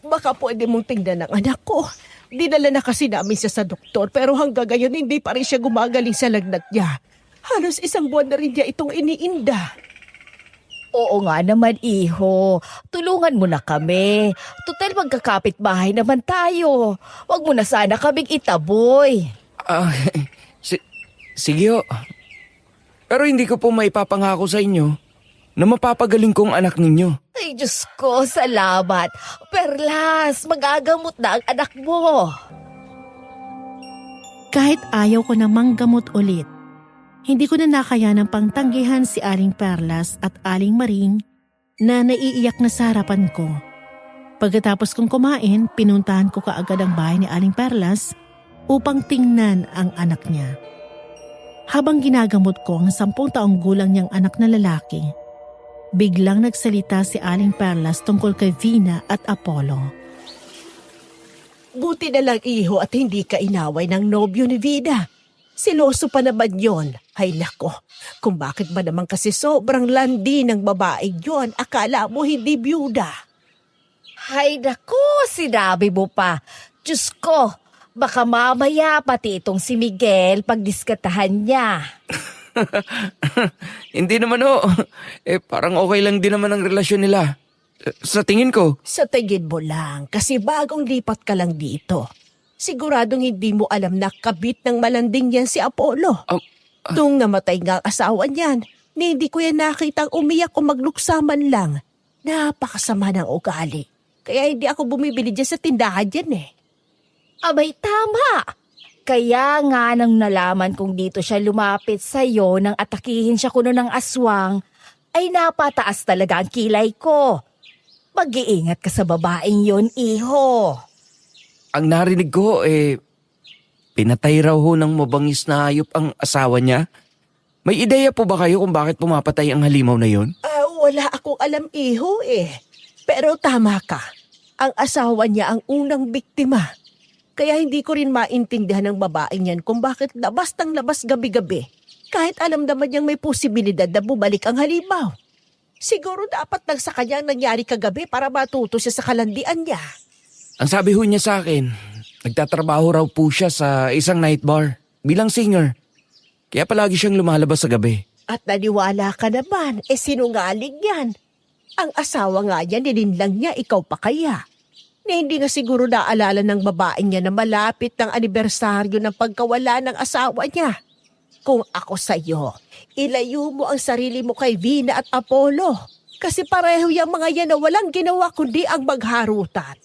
Baka pwede mong tingnan ng anak ko. Dinala na kasi namin siya sa doktor pero hanggang ngayon hindi pa rin siya gumagaling sa lagnat niya. Halos 1 buwan na rin niya itong iniinda. Oo nga naman, iho. Tulungan mo na kami. Total magkakapit bahay naman tayo. Huwag mo na sana kaming itaboy. Sige ho. Pero hindi ko po maipapangako sa inyo na mapapagaling ko ang anak ninyo. Ay, Diyos ko, salamat. Perlas, magagamot na ang anak mo. Kahit ayaw ko na manggamot ulit, hindi ko na nakayanang pangtanggihan si Aling Perlas at Aling Maring na naiiyak na sa harapan ko. Pagkatapos kong kumain, pinuntahan ko kaagad ang bahay ni Aling Perlas upang tingnan ang anak niya. Habang ginagamot ko ang 10 taong gulang niyang anak na lalaki, biglang nagsalita si Aling Perlas tungkol kay Vina at Apollo. Buti na lang, iho, at hindi ka inaway ng nobyo ni Vina. Siloso pa naman yon. Ay nako, kung bakit ba naman kasi sobrang landi ng babaeng yon, akala mo hindi byuda. Ay, naku, sinabi mo pa. Diyos ko, baka mamaya pati itong si Miguel pagdiskatahan niya. Hindi naman ho. Eh, parang okay lang din naman ang relasyon nila. Sa tingin ko. Sa tingin mo lang, kasi bagong lipat ka lang dito. Siguradong hindi mo alam na kabit ng malanding yan si Apollo. Tung namatay nga ang asawa niyan, hindi ko yan nakitang umiyak o magluksaman lang. Napakasama ng ugali. Kaya hindi ako bumibili dyan sa tindahan dyan eh. Abay, tama. Kaya nga nang nalaman kong dito siya lumapit sa'yo nang atakihin siya kuno ng aswang, ay napataas talaga ang kilay ko. Mag-iingat ka sa babaeng yon, iho. Ang narinig ko, pinatay raw ho ng mabangis na hayop ang asawa niya. May ideya po ba kayo kung bakit pumapatay ang halimaw na yon? Wala akong alam, iho eh. Pero tama ka. Ang asawa niya ang unang biktima. Kaya hindi ko rin maintindihan ng babaeng yan kung bakit labas ng labas gabi-gabi. Kahit alam naman niyang may posibilidad na bumalik ang halimaw. Siguro dapat lang sa kanya ang nangyari kagabi para matuto siya sa kalandian niya. Ang sabi ho niya sa akin, nagtatrabaho raw po siya sa isang night bar bilang singer. Kaya palagi siyang lumalabas sa gabi. At naniwala ka naman, sinungaling yan. Ang asawa nga niya, nilinlang niya, ikaw pa kaya. Na hindi nga siguro naalala ng babaeng niya na malapit ng anibersaryo ng pagkawala ng asawa niya. Kung ako sa'yo, ilayo mo ang sarili mo kay Vina at Apollo. Kasi pareho yung mga yan na walang ginawa kundi ang magharutan.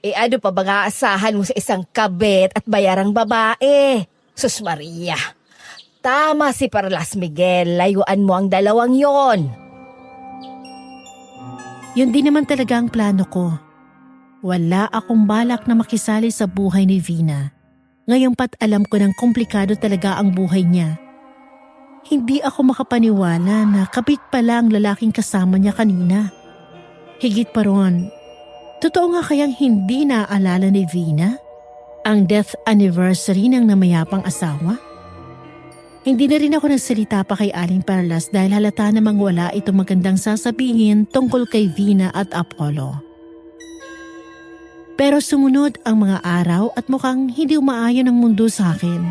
Ano pa ba nga asahan mo sa isang kabit at bayarang babae? Sus Maria, tama si Perlas, Miguel. Layuan mo ang dalawang yon. Yun din naman talaga ang plano ko. Wala akong balak na makisali sa buhay ni Vina. Ngayon pat alam ko ng komplikado talaga ang buhay niya. Hindi ako makapaniwala na kabit pala ang lalaking kasama niya kanina. Higit pa ron, totoo nga kayang hindi naaalala ni Vina ang death anniversary ng namayapang asawa? Hindi na rin ako nagsalita pa kay Aling Perlas dahil halata namang wala itong magandang sasabihin tungkol kay Vina at Apollo. Pero sumunod ang mga araw at mukhang hindi umaayon ang mundo sa akin.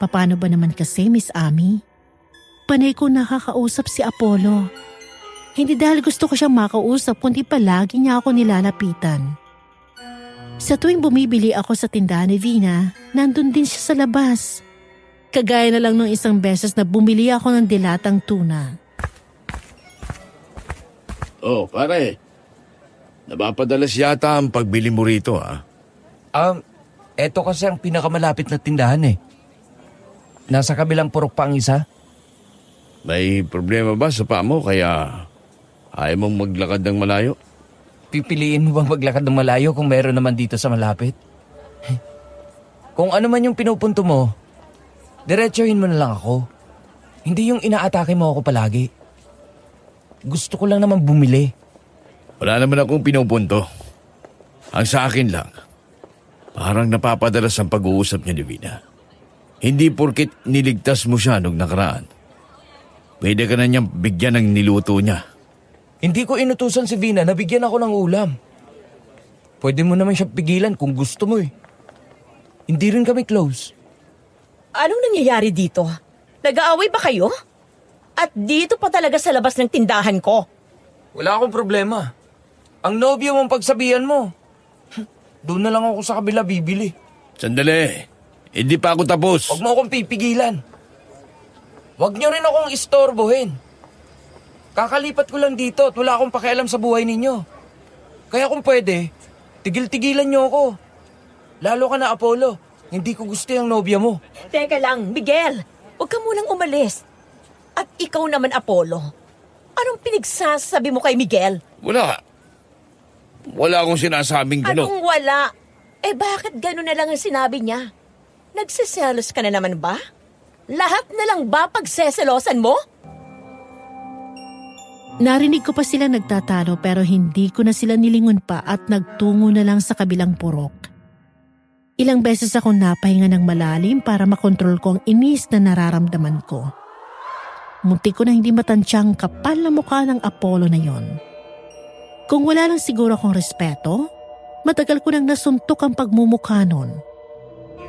Paano ba naman kasi, Miss Ami? Panay ko nakakausap si Apollo. Hindi dahil gusto ko siyang makausap kundi palagi niya ako nilalapitan. Sa tuwing bumibili ako sa tindahan ni Vina, nandun din siya sa labas. Kagaya na lang nung isang beses na bumili ako ng dilatang tuna. Oh, pare. Napapadalas yata ang pagbili mo rito, ha? Eto kasi ang pinakamalapit na tindahan eh. Nasa kabilang purok pa ang isa. May problema ba sa paa mo kaya ayaw mong maglakad ng malayo? Pipiliin mo bang maglakad ng malayo kung meron naman dito sa malapit? Kung ano man yung pinupunto mo, diretsuhin mo na lang ako. Hindi yung inaatake mo ako palagi. Gusto ko lang naman bumili. Wala naman akong pinupunto. Ang sa akin lang, parang napapadalas ang pag-uusap niya ni Vina. Hindi porkit niligtas mo siya nung nakaraan. Pwede ka na niyang bigyan ng niluto niya. Hindi ko inutusan si Vina na bigyan ako ng ulam. Pwede mo naman siya pigilan kung gusto mo eh. Hindi rin kami close. Anong nangyayari dito? Nag-aaway ba kayo? At dito pa talaga sa labas ng tindahan ko. Wala akong problema. Ang nobyo mong pagsabihan mo. Doon na lang ako sa kabila bibili. Sandali. Hindi pa ako tapos. Huwag mo akong pipigilan. Huwag niyo rin akong istorbohin. Kakalipat ko lang dito at wala akong pakialam sa buhay ninyo. Kaya kung pwede, tigil-tigilan niyo ako. Lalo ka na, Apollo. Hindi ko gusto yung nobya mo. Teka lang, Miguel. Huwag ka munang umalis. At ikaw naman, Apollo. Anong pinagsasabi mo kay Miguel? Wala. Wala akong sinasabing gano'n. Anong wala? Bakit gano'n na lang ang sinabi niya? Nagsiselos ka na naman ba? Lahat na lang ba pagseselosan mo? Narinig ko pa sila nagtatalo pero hindi ko na sila nilingon pa at nagtungo na lang sa kabilang purok. Ilang beses ako napahinga ng malalim para makontrol ko ang inis na nararamdaman ko. Muntik ko na hindi matansyang kapal na mukha ng Apollo na yon. Kung wala lang siguro akong respeto, matagal ko nang nasuntok ang pagmumukha nun.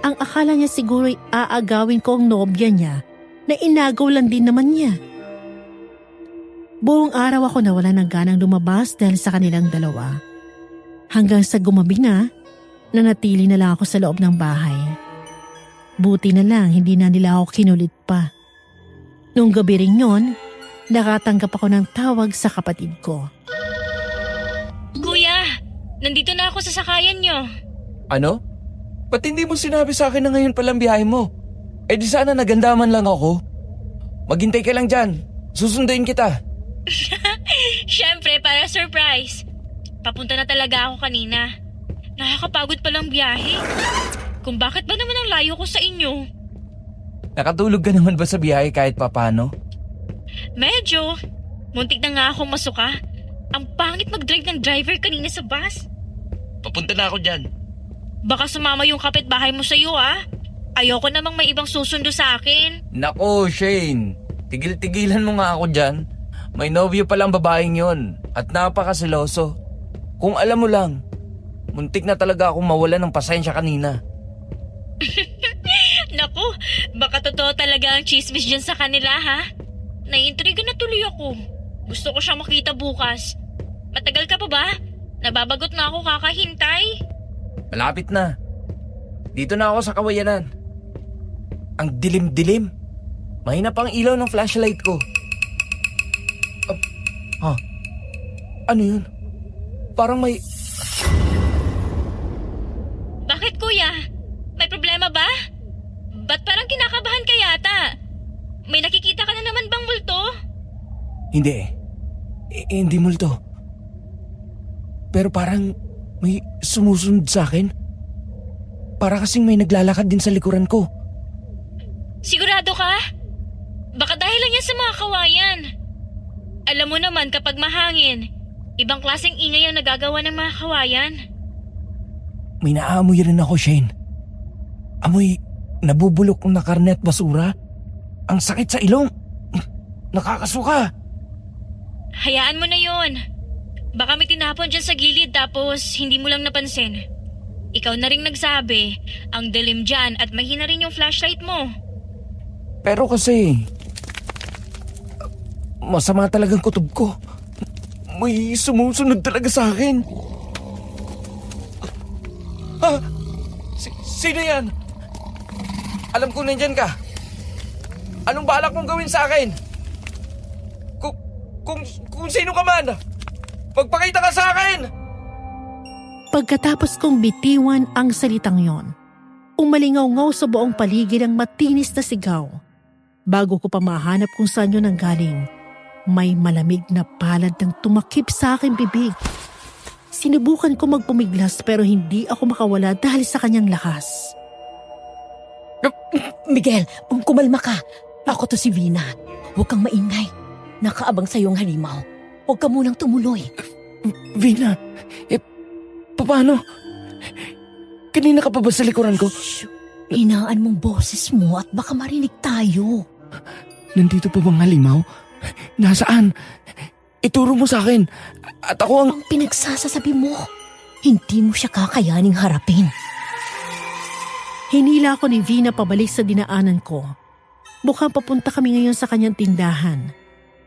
Ang akala niya siguro'y aagawin ko ang nobya niya na inagaw lang din naman niya. Buong araw ako nawala ng ganang lumabas dahil sa kanilang dalawa. Hanggang sa gumabi na, nanatili na lang ako sa loob ng bahay. Buti na lang hindi na nila ako kinulit pa. Nung gabi rin yon, nakatanggap ako ng tawag sa kapatid ko. Kuya, nandito na ako sa sakayan niyo. Ano? Ba't hindi mo sinabi sa akin na ngayon palang biyahe mo? Di sana nagandaman lang ako. Maghintay ka lang dyan. Susunduin kita. Siyempre, para surprise. Papunta na talaga ako kanina. Nakakapagod palang biyahe. Kung bakit ba naman ang layo ko sa inyo? Nakatulog ka naman ba sa biyahe kahit papano? Medyo. Muntik na nga akong masuka. Ang pangit mag-drive ng driver kanina sa bus. Papunta na ako dyan. Baka sumama yung kapitbahay mo sa'yo Ayoko namang may ibang susundo sa akin. Nako, Shane. Tigil-tigilan mo nga ako dyan. May nobyo palang babaeng yon at napakasiloso. Kung alam mo lang, muntik na talaga akong mawala ng pasensya kanina. Naku, baka totoo talaga ang chismis dyan sa kanila ha? Naiintriga na tuloy ako. Gusto ko siyang makita bukas. Matagal ka pa ba? Nababagot na ako kakahintay. Malapit na. Dito na ako sa kawayanan. Ang dilim-dilim. Mahina pa ang ilaw ng flashlight ko. Ano yun? Parang may... Bakit kuya? May problema ba? Ba't parang kinakabahan ka yata? May nakikita ka na naman bang multo? Hindi. Hindi multo. Pero parang may sumusunod sa akin. Para kasing may naglalakad din sa likuran ko. Sigurado ka? Baka dahil lang yan sa mga kawayan. Alam mo naman kapag mahangin, ibang klaseng ingay ang nagagawa ng mga kawayan. May naaamoy rin ako, Shane. Amoy nabubulok na karne at basura. Ang sakit sa ilong. Nakakasuka. Hayaan mo na yon. Baka may tinapon dyan sa gilid tapos hindi mo lang napansin. Ikaw na rin nagsabi, ang dilim dyan at mahina rin yung flashlight mo. Pero kasi, masama talagang kutob ko. May sumusunod talaga sa akin. Ah! Sino yan? Alam ko nandyan ka. Anong balak mong gawin sa akin? Kung sino ka man, magpakita ka sa akin! Pagkatapos kong bitiwan ang salitang yon, umalingaw-ngaw sa buong paligid ang matinis na sigaw. Bago ko pa mahanap kung saan yun nanggaling, may malamig na palad ng tumakip sa aking bibig. Sinubukan ko magpumiglas pero hindi ako makawala dahil sa kanyang lakas. Miguel, kumalma ka. Ako to si Vina. Huwag kang maingay. Nakaabang sa iyong halimaw. Huwag ka munang tumuloy. Vina, paano? Kanina ka pa ba sa likuran ko? Shh! Hinaan mong boses mo at baka marinig tayo. Nandito pa bang halimaw? Nasaan? Ituro mo sa akin. At ako ang... Ang pinagsasasabi mo, hindi mo siya kakayaning harapin. Hinila ako ni Vina pabalik sa dinaanan ko. Mukhang papunta kami ngayon sa kanyang tindahan.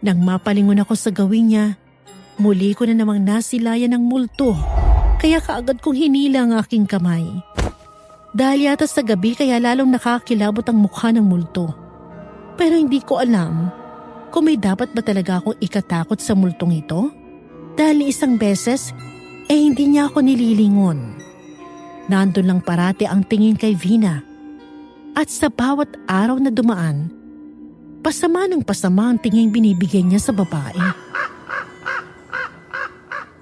Nang mapalingon ako sa gawin niya, muli ko na namang nasilayan ng multo. Kaya kaagad kong hinila ang aking kamay. Dahil yata sa gabi kaya lalong nakakilabot ang mukha ng multo. Pero hindi ko alam kung may dapat ba talaga akong ikatakot sa multong ito. Dahil isang beses, hindi niya ako nililingon. Nandun lang parati ang tingin kay Vina. At sa bawat araw na dumaan, pasama ng pasama ang tingin binibigay niya sa babae.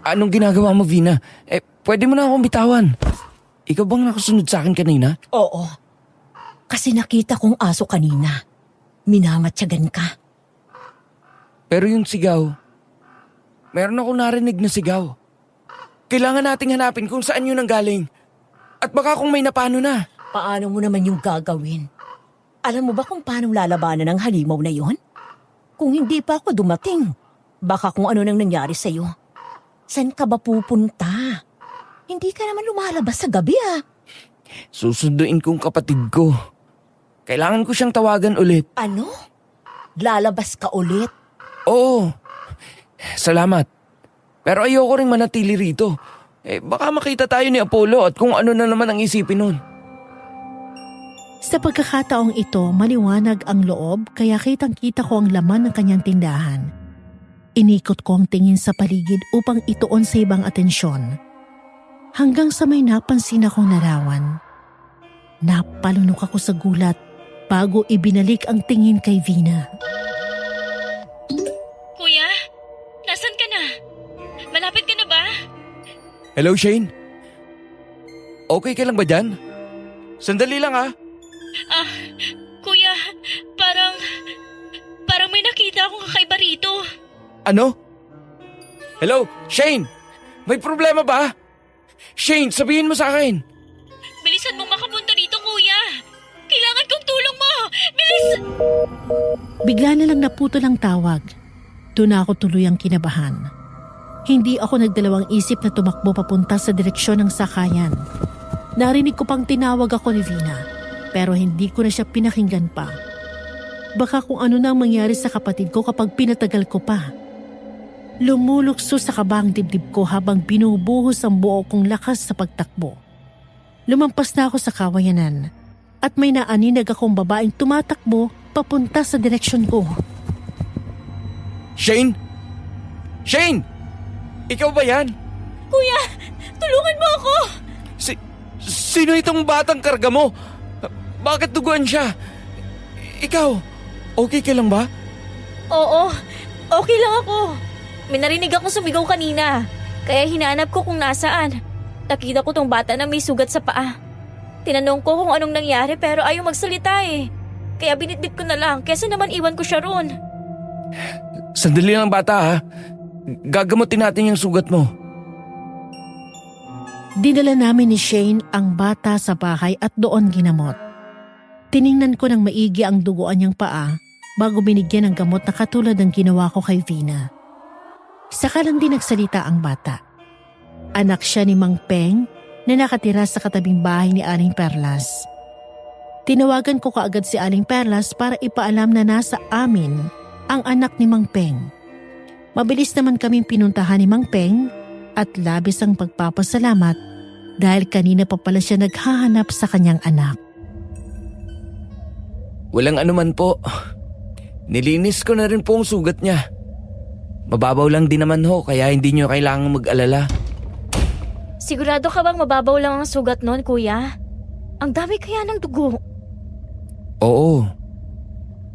Anong ginagawa mo, Vina? Pwede mo na akong bitawan. Ikaw bang nakasunod sa akin kanina? Oo. Kasi nakita kong aso kanina. Minamatyagan ka. Pero yung sigaw, meron akong narinig na sigaw. Kailangan nating hanapin kung saan yun nanggaling. At baka kung may napano na. Paano mo naman yung gagawin? Alam mo ba kung paano lalabanan ng halimaw na yon? Kung hindi pa ako dumating, baka kung ano nang nangyari sa'yo. Saan ka ba pupunta? Hindi ka naman lumalabas sa gabi Susunduin kong kapatid ko. Kailangan ko siyang tawagan ulit. Ano? Lalabas ka ulit? Oo. Salamat. Pero ayoko ring manatili rito. Baka makita tayo ni Apollo at kung ano na naman ang isipin nun. Sa pagkakataong ito, maliwanag ang loob kaya kitang-kita ko ang laman ng kanyang tindahan. Inikot ko ang tingin sa paligid upang ituon sa ibang atensyon. Hanggang sa may napansin akong larawan. Napalunok ako sa gulat bago ibinalik ang tingin kay Vina. Kuya, nasan ka na? Malapit ka na ba? Hello, Shane? Okay ka lang ba dyan? Sandali lang Kuya, parang may nakita akong kakaiba rito. Ano? Hello, Shane? May problema ba? Shane, sabihin mo sa akin. Bilisan mong makapunta dito, kuya. Kailangan kong tulong mo. Bilis! Bigla na lang naputol ang tawag. Doon ako tuluyang kinabahan. Hindi ako nagdalawang isip na tumakbo papunta sa direksyon ng sakayan. Narinig ko pang tinawag ako ni Vina, pero hindi ko na siya pinakinggan pa. Baka kung ano na ang mangyari sa kapatid ko kapag pinatagal ko pa. Lumulukso sa kabang dibdib ko habang binubuhos ang buo kong lakas sa pagtakbo. Lumampas na ako sa kawayanan at may naaninag akong babaeng tumatakbo papunta sa direksyon ko. Shane? Shane! Ikaw ba yan? Kuya, tulungan mo ako! Sino itong batang karga mo? Bakit duguan siya? Ikaw, okay ka lang ba? Oo, okay lang ako. May narinig akong sumigaw kanina, kaya hinanap ko kung nasaan. Nakita ko tong bata na may sugat sa paa. Tinanong ko kung anong nangyari pero ayaw magsalita Kaya binitbit ko na lang, kesa naman iwan ko siya roon. Sandali lang bata ha. Gagamutin natin yung sugat mo. Dinala namin ni Shane ang bata sa bahay at doon ginamot. Tiningnan ko ng maigi ang duguan niyang paa bago binigyan ng gamot na katulad ng ginawa ko kay Vina. Saka lang din nagsalita ang bata. Anak siya ni Mang Peng na nakatira sa katabing bahay ni Aling Perlas. Tinawagan ko kaagad si Aling Perlas para ipaalam na nasa amin ang anak ni Mang Peng. Mabilis naman kaming pinuntahan ni Mang Peng at labis ang pagpapasalamat dahil kanina pa pala siya naghahanap sa kanyang anak. Walang anuman po. Nilinis ko na rin po ang sugat niya. Mababaw lang din naman ho kaya hindi niyo kailangang mag-alala. Sigurado ka bang mababaw lang ang sugat nun, kuya? Ang dami kaya ng dugo. Oo.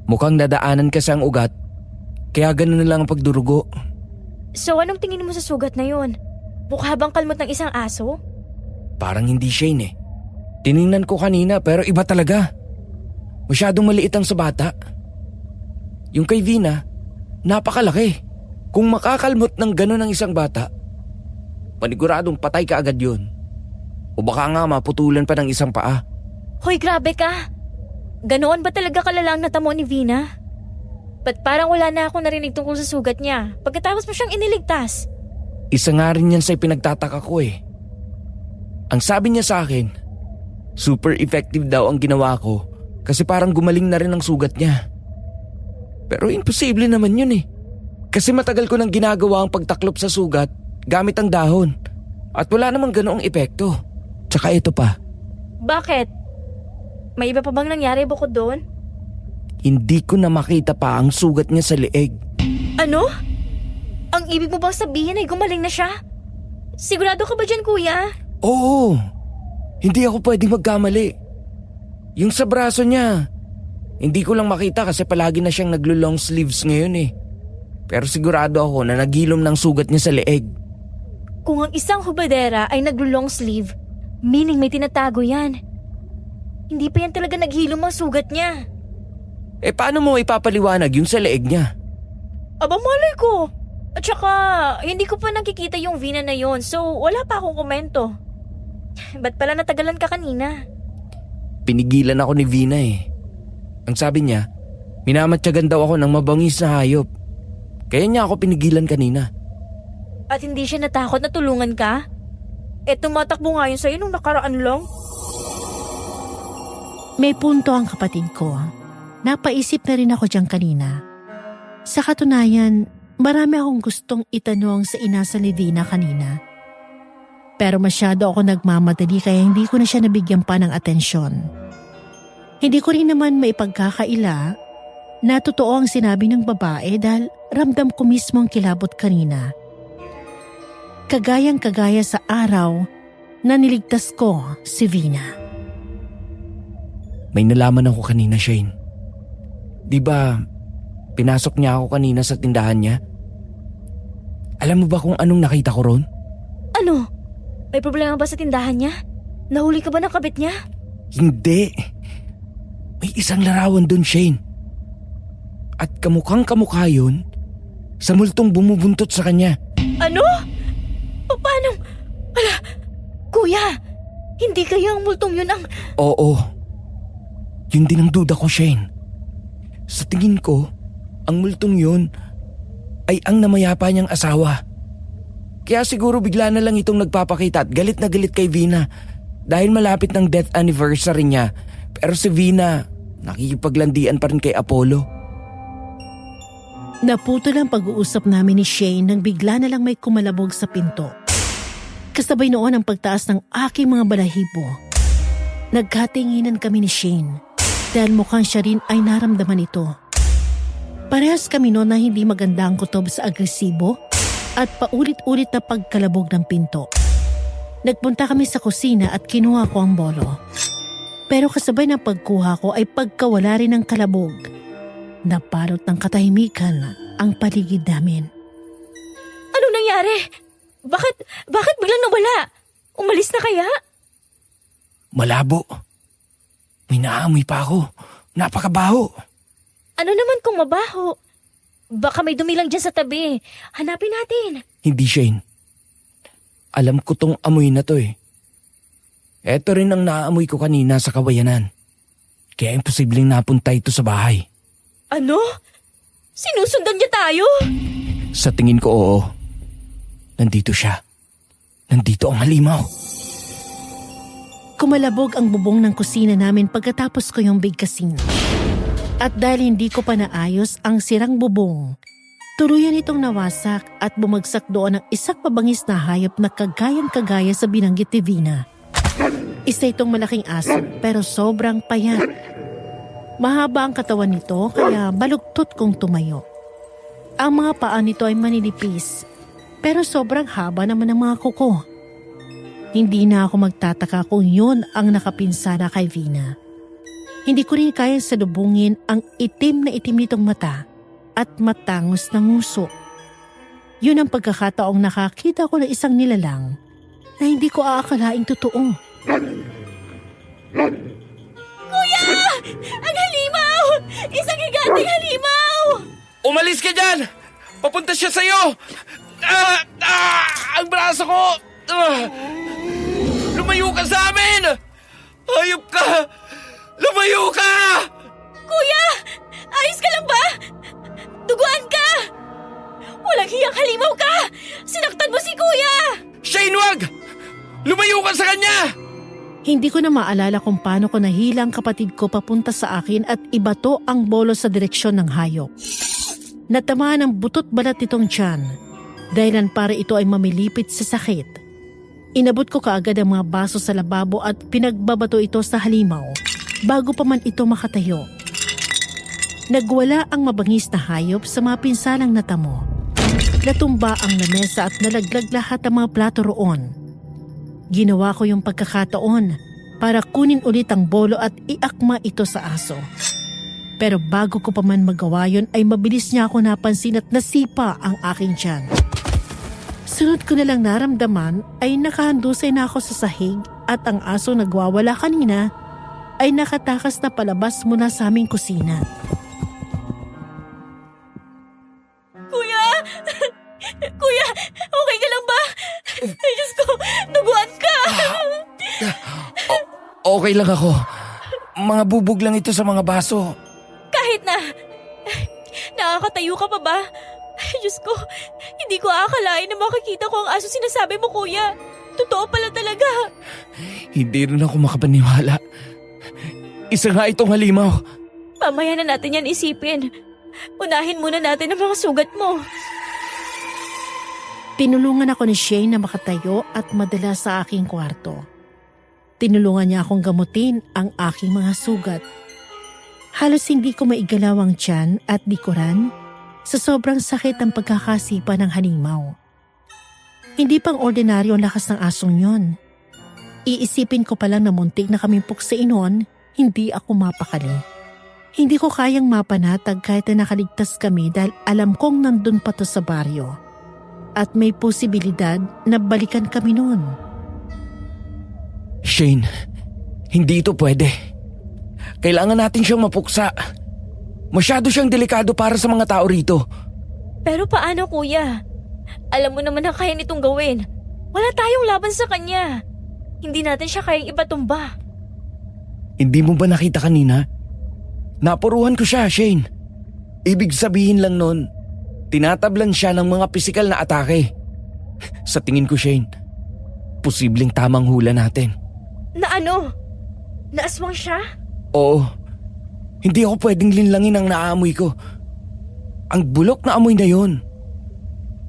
Mukhang nadaanan kasi ang ugat, kaya ganun na lang ang pagdurugo. So anong tingin mo sa sugat na yun? Mukha bang kalmot ng isang aso? Parang hindi Shane eh. Tiningnan ko kanina pero iba talaga. Masyadong maliit ang sa bata. Yung kay Vina, napakalaki. Kung makakalmot ng ganun ang isang bata, paniguradong patay ka agad yun. O baka nga maputulan pa ng isang paa. Hoy, grabe ka! Ganoon ba talaga kalala ang natamo ni Vina? Ba't parang wala na akong narinig tungkol sa sugat niya pagkatapos mo siyang iniligtas? Isa nga rin yan sa pinagtataka ko eh. Ang sabi niya sa akin, super effective daw ang ginawa ko kasi parang gumaling na rin ang sugat niya. Pero imposible naman yun eh. Kasi matagal ko nang ginagawa ang pagtaklop sa sugat gamit ang dahon at wala namang ganoong epekto. Tsaka ito pa. Bakit? May iba pa bang nangyari bukod doon? Hindi ko na makita pa ang sugat niya sa leeg. Ano? Ang ibig mo bang sabihin ay gumaling na siya? Sigurado ka ba dyan, kuya? Oo. Hindi ako pwedeng magkamali. Yung sa braso niya, hindi ko lang makita kasi palagi na siyang naglo-long sleeves ngayon eh. Pero sigurado ako na naghilom ng sugat niya sa leeg. Kung ang isang hubadera ay naglo-long sleeve, meaning may tinatago yan. Hindi pa yan talaga naghilom ang sugat niya. Eh paano mo ipapaliwanag yung sa leeg niya? Aba, malay ko. At saka, hindi ko pa nakikita yung Vina na yon, so wala pa akong komento. Ba't pala natagalan ka kanina? Pinigilan ako ni Vina eh. Ang sabi niya, minamatyagan daw ako ng mabangis na hayop. Kaya niya ako pinigilan kanina. At hindi siya natakot na tulungan ka? Eh, tumatakbo nga yun sa'yo nung nakaraan lang. May punto ang kapatid ko. Napaisip na rin ako dyan kanina. Sa katunayan, marami akong gustong itanong sa inasa ni Vina kanina. Pero masyado ako nagmamadali kaya hindi ko na siya nabigyan pa ng atensyon. Hindi ko rin naman maipagkakaila na totoo ang sinabi ng babae dahil ramdam ko mismo ang kilabot kanina. Kagayang-kagaya sa araw na niligtas ko si Vina. May nalaman ako kanina, Shane. Di ba, pinasok niya ako kanina sa tindahan niya? Alam mo ba kung anong nakita ko ron? Ano? May problema ba sa tindahan niya? Nahuli ka ba ng kabit niya? Hindi. May isang larawan dun, Shane. At kamukhang kamukha yun sa multong bumubuntot sa kanya. Ano? Paano? Ala, kuya, hindi kaya ang multong yun ang... Oo. Yun din ang duda ko, Shane. Sa tingin ko, ang multong yun ay ang namayapa niyang asawa. Kaya siguro bigla na lang itong nagpapakita at galit na galit kay Vina dahil malapit ng death anniversary niya. Pero si Vina, nakikipaglandian pa rin kay Apollo. Naputol ang pag-uusap namin ni Shane nang bigla na lang may kumalabog sa pinto. Kasabay noon ang pagtaas ng aking mga balahibo. Nagkatinginan kami ni Shane dahil mukhang siya rin ay naramdaman ito. Parehas kami noon na hindi maganda ang kutob sa agresibo at paulit-ulit na pagkalabog ng pinto. Nagpunta kami sa kusina at kinuha ko ang bolo. Pero kasabay ng pagkuha ko ay pagkawala rin ng kalabog. Naparot ng katahimikan ang paligid namin. Ano nangyari? Bakit biglang nawala? Umalis na kaya? Malabo. May naamoy pa ako. Napakabaho. Ano naman kung mabaho? Baka may dumi lang dyan sa tabi. Hanapin natin. Hindi, Shane. Alam ko tong amoy na to eh. Eto rin ang naamoy ko kanina sa kawayanan. Kaya imposibleng napunta ito sa bahay. Ano? Sinusundan niya tayo? Sa tingin ko, oo. Nandito siya. Nandito ang halimaw. Kumalabog ang bubong ng kusina namin pagkatapos ko yung bigkasin. At dahil hindi ko pa naayos ang sirang bubong, tuluyan itong nawasak at bumagsak doon ang isang mabangis na hayop na kagayang-kagaya sa binanggit ni Vina. Isa itong malaking aso pero sobrang payat. Mahaba ang katawan nito kaya baluktot kong tumayo. Ang mga paa nito ay maninipis pero sobrang haba naman ng mga kuko. Hindi na ako magtataka kung yun ang nakapinsala kay Vina. Hindi ko rin kayang salubungin ang itim na itim nitong mata at matangos na nguso. Yun ang pagkakataong nakakita ko ng isang nilalang na hindi ko aakalaing totoo. Kuya! Ang halimaw! Isang higanting halimaw! Umalis ka dyan! Papunta siya sa'yo! Ang braso ko! Lumayo ka sa amin! Hayop ka! Lumayo ka! Kuya! Ayos ka lang ba? Duguan ka! Walang hiyang halimaw ka! Sinaktan mo si Kuya! Shane, wag! Lumayo ka sa kanya! Hindi ko na maalala kung paano ko nahila ang kapatid ko papunta sa akin at ibato ang bolo sa direksyon ng hayop. Natamaan ang butot balat nitong tiyan, dahilan para ito ay mamilipit sa sakit. Inabot ko kaagad ang mga baso sa lababo at pinagbabato ito sa halimaw bago pa man ito makatayo. Nagwala ang mabangis na hayop sa mga pinsalang natamo. Natumba ang lamesa at nalaglag lahat ang mga plato roon. Ginawa ko yung pagkakataon para kunin ulit ang bolo at iakma ito sa aso. Pero bago ko pa man magawa yun ay mabilis niya ako napansin at nasipa ang aking tiyan. Sunod ko na lang naramdaman ay nakahandusay na ako sa sahig at ang aso nagwawala kanina ay nakatakas na palabas mula sa aming kusina. Kuya! Kuya! Okay ka lang ba? Ay, Diyos ko! Duguan ka! Okay lang ako. Mga bubog lang ito sa mga baso. Kahit na... Nakakatayo ka pa ba? Ay, Diyos ko! Hindi ko aakalain na makikita ko ang aso sinasabi mo, Kuya. Totoo pala talaga. Hindi rin ako makapaniwala. Isa nga itong halimaw. Mamaya na natin yan isipin. Unahin muna natin ang mga sugat mo. Tinulungan ako ni Shane na makatayo at madala sa aking kwarto. Tinulungan niya akong gamutin ang aking mga sugat. Halos hindi ko maigalaw ang tiyan at likuran sa sobrang sakit ng pagkakasipa ng halimaw. Hindi pang ordinaryo ang lakas ng asong yon. Iisipin ko pa lang na muntik na kaming puksainon, hindi ako mapakali. Hindi ko kayang mapanatag kahit na nakaligtas kami dahil alam kong nandun pa to sa baryo. At may posibilidad na balikan kami noon. Shane, hindi ito pwede. Kailangan natin siyang mapuksa. Masyado siyang delikado para sa mga tao rito. Pero paano, Kuya? Alam mo naman na kaya nitong gawin. Wala tayong laban sa kanya. Hindi natin siya kayang ipatumba. Hindi mo ba nakita kanina? Napuruhan ko siya, Shane. Ibig sabihin lang nun, tinatablan siya ng mga pisikal na atake. Sa tingin ko, Shane, posibleng tamang hula natin. Na ano? Naaswang siya? Oo. Hindi ako pwedeng linlangin ang naamoy ko. Ang bulok na amoy na yun.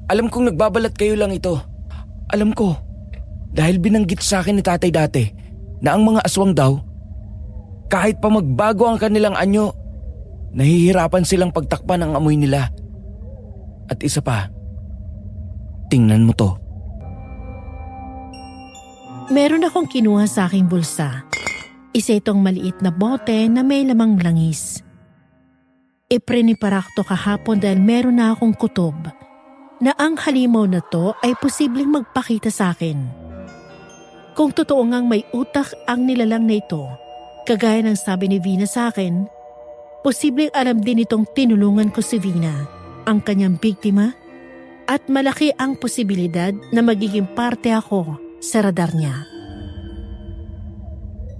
Alam kong nagbabalat kayo lang ito. Alam ko. Dahil binanggit sa akin ni tatay dati na ang mga aswang daw, kahit pa magbago ang kanilang anyo, nahihirapan silang pagtakpan ang amoy nila. At isa pa, tingnan mo to. Meron akong kinuha sa aking bulsa. Isa itong maliit na bote na may lamang langis. Ipreniparak to kahapon dahil meron na akong kutob na ang halimaw na to ay posibleng magpakita sa akin. Kung totoo ngang may utak ang nilalang na ito, kagaya ng sabi ni Vina sa akin, posibleng alam din itong tinulungan ko si Vina, ang kanyang biktima, at malaki ang posibilidad na magiging parte ako sa radar niya.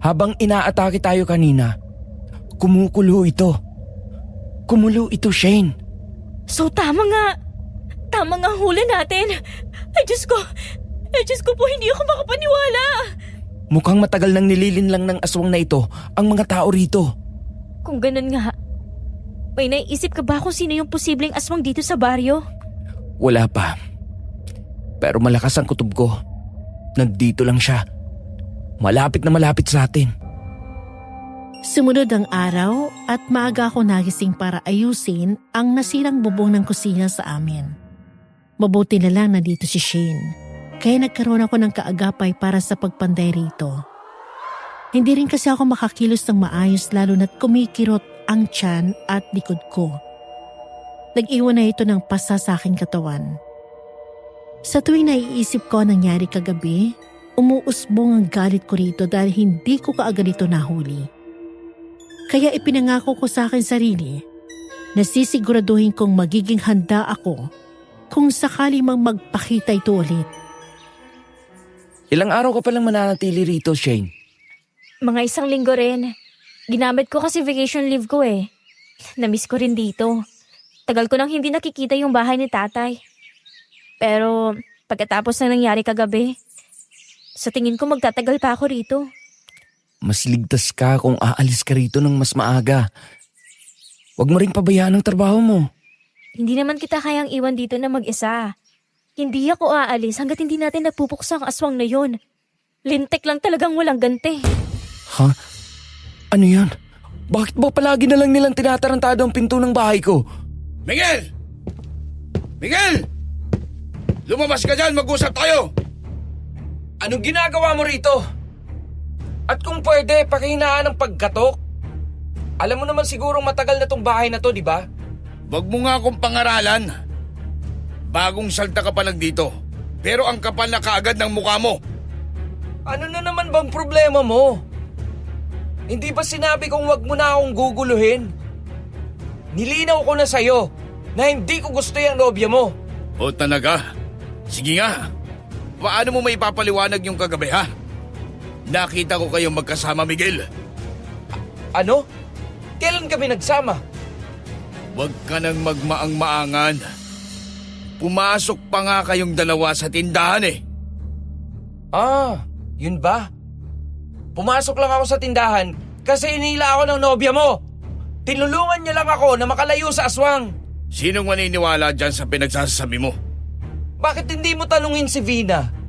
Habang inaatake tayo kanina, kumukulo ito. kumulo ito, Shane. So tama nga. Tama nga huli natin. Ay Diyos ko. Ay Diyos ko po, hindi ako makapaniwala. Mukhang matagal nang nililinlang ng aswang na ito ang mga tao rito. Kung ganun nga, may naiisip ka ba kung sino yung posibleng aswang dito sa baryo? Wala pa. Pero malakas ang kutob ko. Nandito lang siya. Malapit na malapit sa atin. Sumunod ang araw at maaga ako nagising para ayusin ang nasirang bubong ng kusina sa amin. Mabuti na lang nandito si Shane, kaya nagkaroon ako ng kaagapay para sa pagpanday rito. Hindi rin kasi ako makakilos ng maayos lalo na't kumikirot ang tiyan at likod ko. Nag-iwan na ito ng pasa sa aking katawan. Sa tuwing naiisip ko ang nangyari kagabi, umuusbong ang galit ko rito dahil hindi ko kaagad ito nahuli. Kaya ipinangako ko sa akin sarili na sisiguraduhin kong magiging handa ako kung sakali mang magpakita ito ulit. Ilang araw ka palang mananatili rito, Shane? Mga 1 linggo rin. Ginamit ko kasi vacation leave ko eh. Namiss ko rin dito. Tagal ko nang hindi nakikita yung bahay ni tatay. Pero pagkatapos ng nangyari kagabi, sa tingin ko magtatagal pa ako rito. Mas ligtas ka kung aalis ka rito ng mas maaga. Huwag mo ring pabayaan ang trabaho mo. Hindi naman kita kayang iwan dito na mag-isa. Hindi ako aalis hanggat hindi natin napupuksa ang aswang na yun. Lintik lang talagang walang ganti. Ha? Ano yan? Bakit ba palagi na lang nilang tinatarantado ang pinto ng bahay ko? Miguel! Miguel! Lumabas ka dyan, mag-usap tayo! Anong ginagawa mo rito? At kung pwede, pakihinaan ng pagkatok. Alam mo naman sigurong matagal na tong bahay na to, di ba? Wag mo nga akong pangaralan. Bagong salta ka pa lang dito. Pero ang kapal na kaagad ng mukha mo. Ano na naman bang problema mo? Hindi ba sinabi kong wag mo na akong guguluhin? Nilinaw ko na sa'yo na hindi ko gusto yung nobya mo. O talaga? Sige nga. Paano mo may papaliwanag yung kagabi, ha? Nakita ko kayong magkasama, Miguel. Ano? Kailan kami nagsama? Huwag ka nang magmaang-maangan. Pumasok pa nga kayong dalawa sa tindahan eh. Ah, yun ba? Pumasok lang ako sa tindahan kasi inila ako ng nobya mo. Tinulungan niya lang ako na makalayo sa aswang. Sinong maniniwala dyan sa pinagsasabi mo? Bakit hindi mo tanungin si Vina?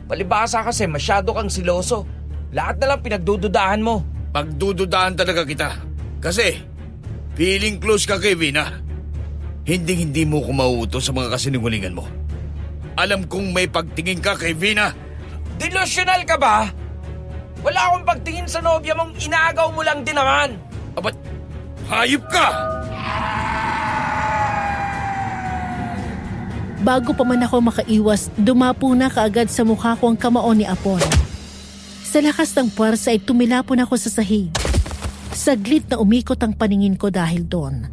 Palibasa kasi masyado kang siloso. Lahat na lang pinagdududahan mo. Pagdududahan talaga kita. Kasi, feeling close ka kay Vina. Hindi mo ko mauutos sa mga kasinungalingan mo. Alam kong may pagtingin ka kay Vina. Delusional ka ba? Wala akong pagtingin sa nobya mong inaagaw mo lang din naman. Abat, hayop ka! Bago pa man ako makaiwas, dumapo na kaagad sa mukha ko ang kamao ni Apon. Sa lakas ng puwersa ay tumilapon ako sa sahig. Saglit na umikot ang paningin ko dahil doon.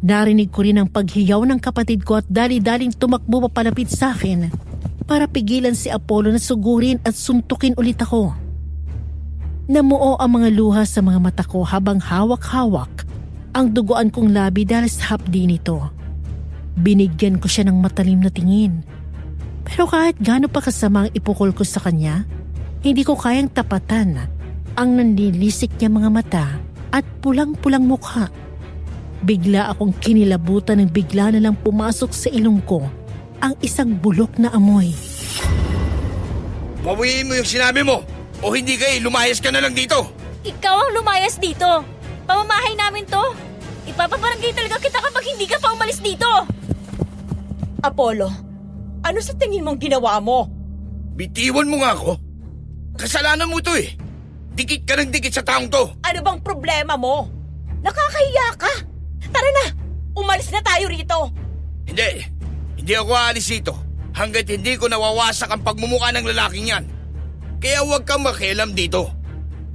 Narinig ko rin ang paghiyaw ng kapatid ko at dali-daling tumakbo papalapit sa akin para pigilan si Apollo na sugurin at suntukin ulit ako. Namuo ang mga luha sa mga mata ko habang hawak-hawak ang duguan kong labi dahil sa hapdi nito. Binigyan ko siya ng matalim na tingin. Pero kahit gaano pa kasama ang ipukol ko sa kanya, hindi ko kayang tapatan ang nanlilisik niya mga mata at pulang-pulang mukha. Bigla akong kinilabutan ng bigla na lang pumasok sa ilong ko ang isang bulok na amoy. Pawiin mo yung sinabi mo o hindi kayo lumayas ka na lang dito. Ikaw ang lumayas dito. Pamamahay namin to. Ipapabarangay talaga kita kapag hindi ka pa umalis dito. Apollo, ano sa tingin mong ginawa mo? Bitiwan mo nga ako. Kasalanan mo to eh. Dikit ka ng dikit sa taong to. Ano bang problema mo? Nakakahiya ka. Tara na, umalis na tayo rito. Hindi ako aalis dito hanggat hindi ko nawawasak ang pagmumukha ng lalaking yan. Kaya huwag kang makialam dito.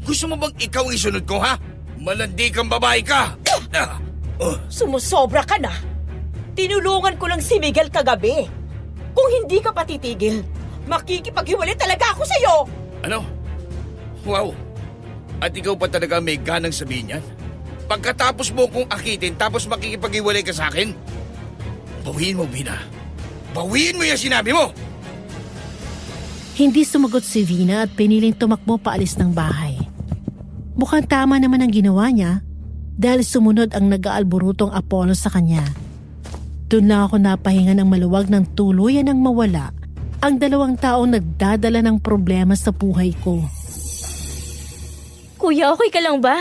Gusto mo bang ikaw ang isunod ko, ha? Malandi kang babae ka. Sumusobra ka na. Tinulungan ko lang si Miguel kagabi. Kung hindi ka patitigil, makikipaghiwalay talaga ako sa'yo. Ano? Wow. At ikaw pa talaga may ganang sabihin yan? Pagkatapos mo kong akitin tapos makikipag-iwalay ka sa akin? Bawiin mo, Vina. Bawiin mo yung sinabi mo! Hindi sumagot si Vina at piniling tumakbo paalis ng bahay. Mukhang tama naman ang ginawa niya dahil sumunod ang nag-aalburutong Apollo sa kanya. Doon na ako napahinga ng maluwag ng tuluyan ng mawala ang dalawang taong nagdadala ng problema sa buhay ko. Kuya, okay ka lang ba?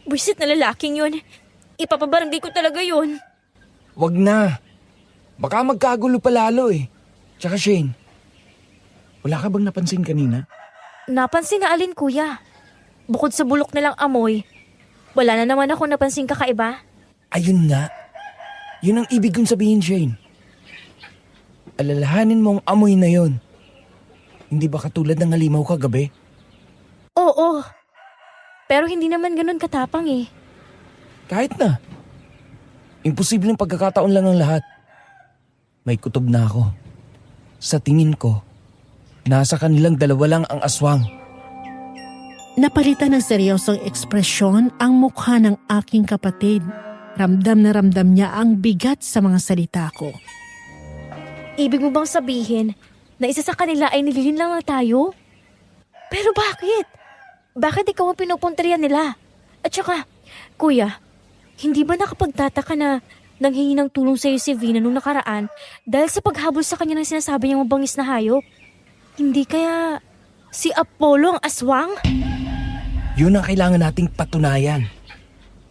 Buisit na lalaking yun. Ipapabarangay ko talaga yun. Wag na. Baka magkagulo pa lalo eh. Tsaka Shane, wala ka bang napansin kanina? Napansin na alin, kuya? Bukod sa bulok na lang amoy, wala na naman ako napansin kakaiba. Ayun nga. Yun ang ibig kong sabihin, Shane. Alalahanin mo ang amoy na yon. Hindi ba katulad ng halimaw kagabi? Oo. Pero hindi naman ganun katapang eh. Kahit na. Imposibleng pagkakataon lang ang lahat. May kutob na ako. Sa tingin ko, nasa kanilang dalawa lang ang aswang. Napalitan ng seryosong ekspresyon ang mukha ng aking kapatid. Ramdam na ramdam niya ang bigat sa mga salita ko. Ibig mo bang sabihin na isa sa kanila ay nililin lang tayo? Pero bakit? Bakit ikaw ang pinupunterian nila? At saka, kuya, hindi ba nakapagtataka na nanghingi ng tulong sa'yo si Vina nung nakaraan dahil sa paghabol sa kanya ng sinasabi niyang mabangis na hayop? Hindi kaya si Apollo ang aswang? Yun ang kailangan nating patunayan.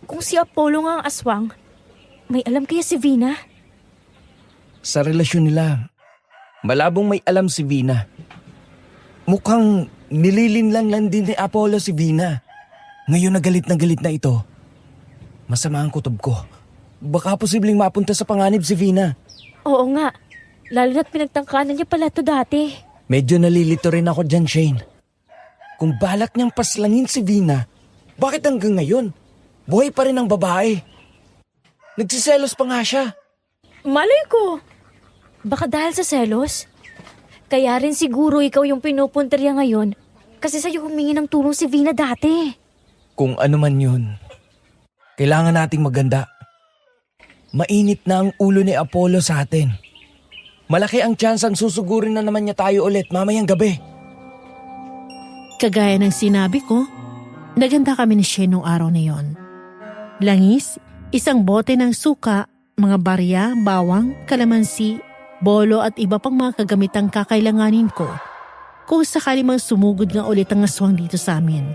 Kung si Apollo nga ang aswang, may alam kaya si Vina? Sa relasyon nila, malabong may alam si Vina. Mukhang nililinlang lang din ni Apollo si Vina. Ngayon na galit na ito. Masama ang kutob ko. Baka posibleng mapunta sa panganib si Vina. Oo nga, lalo na't pinagtangkanan niya pala ito dati. Medyo nalilito rin ako dyan, Shane. Kung balak niyang paslangin si Vina, bakit hanggang ngayon? Buhay pa rin ang babae. Nagsiselos pa nga siya. Malay ko. Baka dahil sa selos? Kaya rin siguro ikaw yung pinupunterya ngayon kasi sa'yo humingi ng tulong si Vina dati. Kung ano man yun, kailangan nating maganda. Mainit na ang ulo ni Apollo sa atin. Malaki ang tsansang susugurin na naman niya tayo ulit mamayang gabi. Kagaya ng sinabi ko, naganda kami ni Shane nung araw na yon. Langis, isang bote ng suka, mga barya, bawang, kalamansi, bolo at iba pang mga kagamitang kakailanganin ko kung sakali mang sumugod nga ulit ang aswang dito sa amin.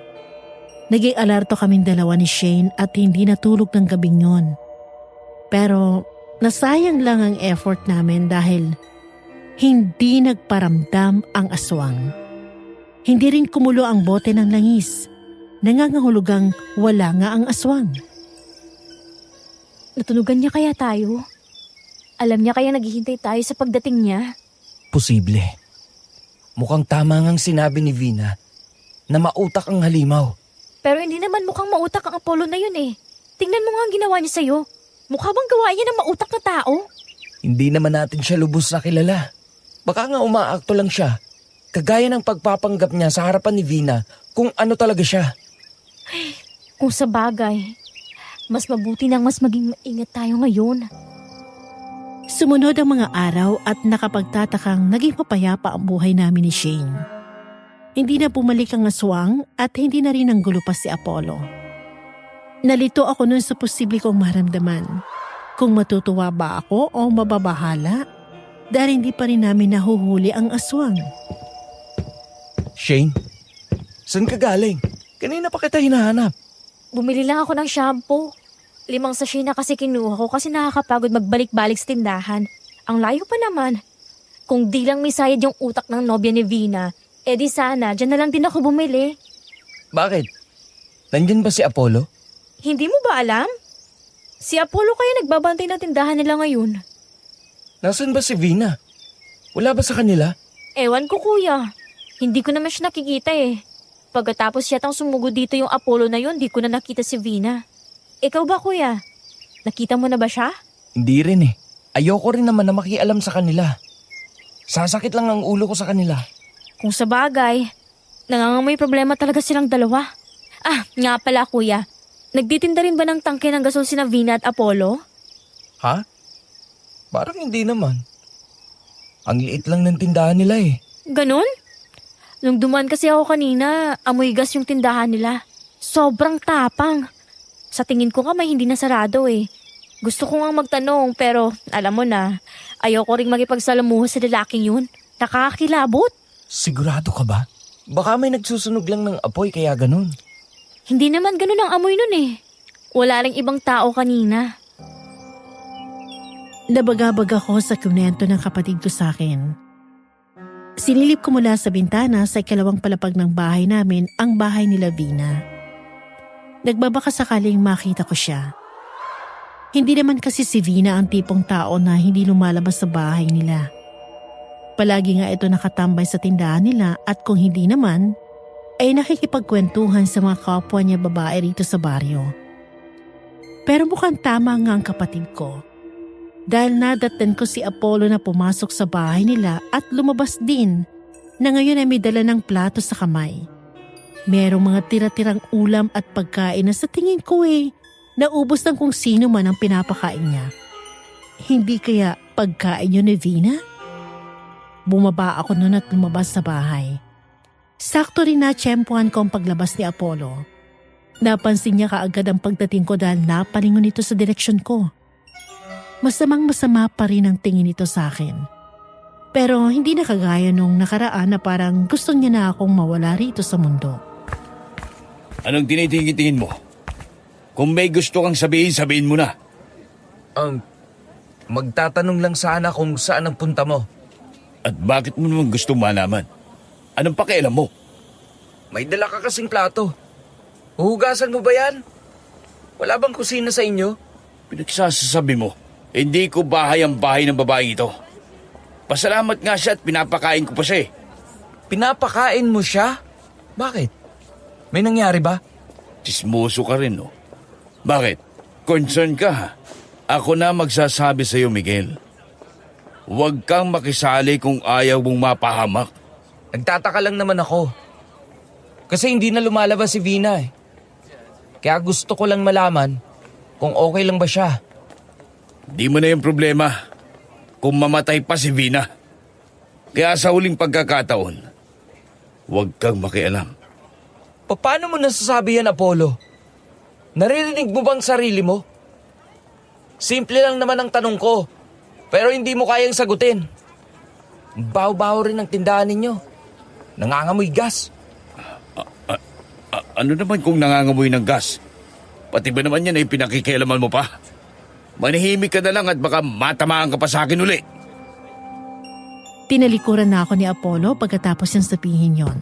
Naging alerto kaming dalawa ni Shane at hindi natulog ng gabing yon. Pero nasayang lang ang effort namin dahil hindi nagparamdam ang aswang. Hindi rin kumulo ang bote ng langis. Nangangahulugang wala nga ang aswang. Natunugan niya kaya tayo? Alam niya kaya naghihintay tayo sa pagdating niya? Posible. Mukhang tama ngang sinabi ni Vina na mautak ang halimaw. Pero hindi naman mukhang mautak ang Apollo na yun eh. Tingnan mo nga ang ginawa niya sa'yo. Mukha bang gawa niya ng mautak na tao? Hindi naman natin siya lubos na kilala. Baka nga umaakto lang siya. Kagaya ng pagpapanggap niya sa harapan ni Vina kung ano talaga siya. Kung sa bagay, mas mabuti nang mas maging maingat tayo ngayon. Sumunod ang mga araw at nakapagtatakang naging mapayapa ang buhay namin ni Shane. Hindi na bumalik ang aswang at hindi na rin ang gulo pa si Apollo. Nalito ako nun sa posible kong maramdaman. Kung matutuwa ba ako o mababahala dahil hindi pa rin namin nahuhuli ang aswang. Shane, saan ka galing? Kanina pa kita hinahanap. Bumili lang ako ng shampoo. 5 sachet na kasi kinuha ko kasi nakakapagod magbalik-balik sa tindahan. Ang layo pa naman. Kung di lang may sayad yung utak ng nobya ni Vina, edi sana dyan na lang din ako bumili. Bakit? Nandyan ba si Apollo? Hindi mo ba alam? Si Apollo kaya nagbabantay ng tindahan nila ngayon. Nasaan ba si Vina? Wala ba sa kanila? Ewan ko kuya. Hindi ko naman siya nakikita eh. Pagkatapos yatang sumugod dito yung Apollo na yun, di ko na nakita si Vina. Ikaw ba kuya? Nakita mo na ba siya? Hindi rin eh. Ayoko rin naman na makialam sa kanila. Sasakit lang ang ulo ko sa kanila. Kung sa bagay, nangangamoy problema talaga silang dalawa. Ah, nga pala kuya. Nagtitinda rin ba ng tangke ng gasol sina Vina at Apollo? Ha? Parang hindi naman. Ang liit lang ng tindahan nila eh. Ganon? Nung dumaan kasi ako kanina, amoy gas yung tindahan nila. Sobrang tapang. Sa tingin ko nga may hindi na sarado eh. Gusto ko nga magtanong pero alam mo na, ayoko ring makipagsalamuha sa lalaking yun. Nakakakilabot. Sigurado ka ba? Baka may nagsusunog lang ng apoy kaya ganun. Hindi naman ganun ang amoy nun eh. Wala ring ibang tao kanina. Nabagabag ako sa kunento ng kapatid ko sa akin. Sinilip ko mula sa bintana sa ikalawang palapag ng bahay namin ang bahay nila Vina. Nagbabaka sakaling makita ko siya. Hindi naman kasi si Vina ang tipong tao na hindi lumalabas sa bahay nila. Palagi nga ito nakatambay sa tindahan nila at kung hindi naman, ay nakikipagkwentuhan sa mga kapwa niya babae rito sa baryo. Pero mukhang tama nga ang kapatid ko. Dahil nadatnan ko si Apollo na pumasok sa bahay nila at lumabas din na ngayon ay may dala ng plato sa kamay. Merong mga tira-tirang ulam at pagkain na sa tingin ko naubos ng kung sino man ang pinapakain niya. Hindi kaya pagkain yun ni Vina? Bumaba ako noon at lumabas sa bahay. Sakto rin na tiyempuhan ko ang paglabas ni Apollo. Napansin niya kaagad ang pagdating ko dahil napalingon ito sa direksyon ko. Masamang-masama pa rin ang tingin nito sa akin. Pero hindi na kagaya nung nakaraan na parang gusto niya na akong mawala rito sa mundo. Anong tinitingin mo? Kung may gusto kang sabihin, sabihin mo na. Magtatanong lang sana kung saan ang punta mo. At bakit mo naman gusto malaman? Anong pakialam mo? May dala ka kasing plato. Huhugasan mo ba yan? Wala bang kusina sa inyo? Pinagsasabi mo, hindi ko bahay ang bahay ng babaeng ito. Pasalamat nga siya at pinapakain ko pa siya eh. Pinapakain mo siya? Bakit? May nangyari ba? Chismoso ka rin, no? Bakit? Concern ka, ha? Ako na magsasabi sa'yo, Miguel. Huwag kang makisali kung ayaw mong mapahamak. Nagtataka lang naman ako. Kasi hindi na lumalabas si Vina eh. Kaya gusto ko lang malaman kung okay lang ba siya. Di mo na yung problema kung mamatay pa si Vina. Kaya sa huling pagkakataon, huwag kang makialam. Paano mo nasasabi yan, Apollo? Naririnig mo bang sarili mo? Simple lang naman ang tanong ko, pero hindi mo kayang sagutin. Baho-baho rin ang tindahan ninyo. Nangangamoy gas. Ano naman kung nangangamoy ng gas? Pati ba naman yan ay pinakikialaman mo pa? Manahimik ka na lang at baka matamaan ka pa sa akin uli. Tinalikuran na ako ni Apollo pagkatapos niyang sabihin yon.